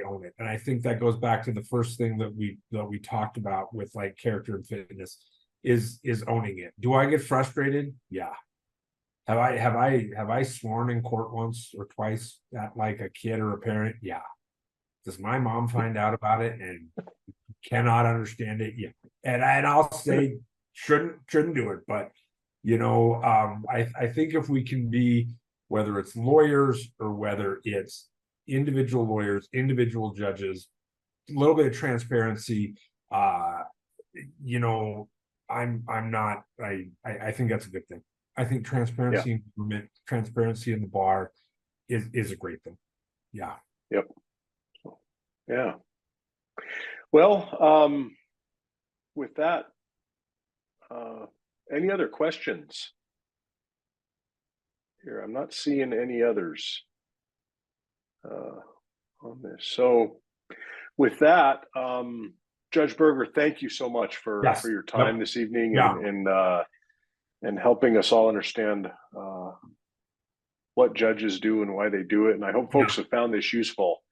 [SPEAKER 2] own it. And I think that goes back to the first thing that we talked about with like character and fitness is owning it. Do I get frustrated? Yeah. Have I sworn in court once or twice at like a kid or a parent? Yeah. Does my mom find out about it and cannot understand it? Yeah. And I'll say shouldn't do it. But I think if we can be, whether it's lawyers or whether it's individual lawyers, individual judges, a little bit of transparency, I think that's a good thing. I think transparency in the bar is a great thing. Yeah.
[SPEAKER 1] Yep. Yeah. Well, with that, Any other questions? Here, I'm not seeing any others on this. So with that, Judge Berger, thank you so much for your time this evening and helping us all understand what judges do and why they do it. And I hope folks have found this useful.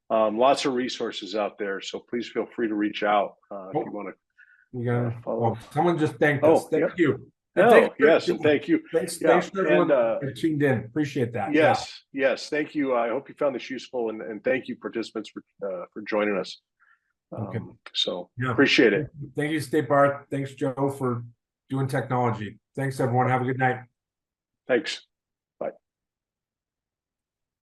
[SPEAKER 1] Lots of resources out there, so please feel free to reach out if you want to follow up.
[SPEAKER 2] Someone just thanked us. Thank you.
[SPEAKER 1] And thank you.
[SPEAKER 2] Thanks for everyone that tuned in. Appreciate that.
[SPEAKER 1] Yes, thank you. I hope you found this useful, and thank you, participants, for joining us. So appreciate it.
[SPEAKER 2] Thank you, State Bar. Thanks, Joe, for doing technology. Thanks, everyone. Have a good night.
[SPEAKER 1] Thanks.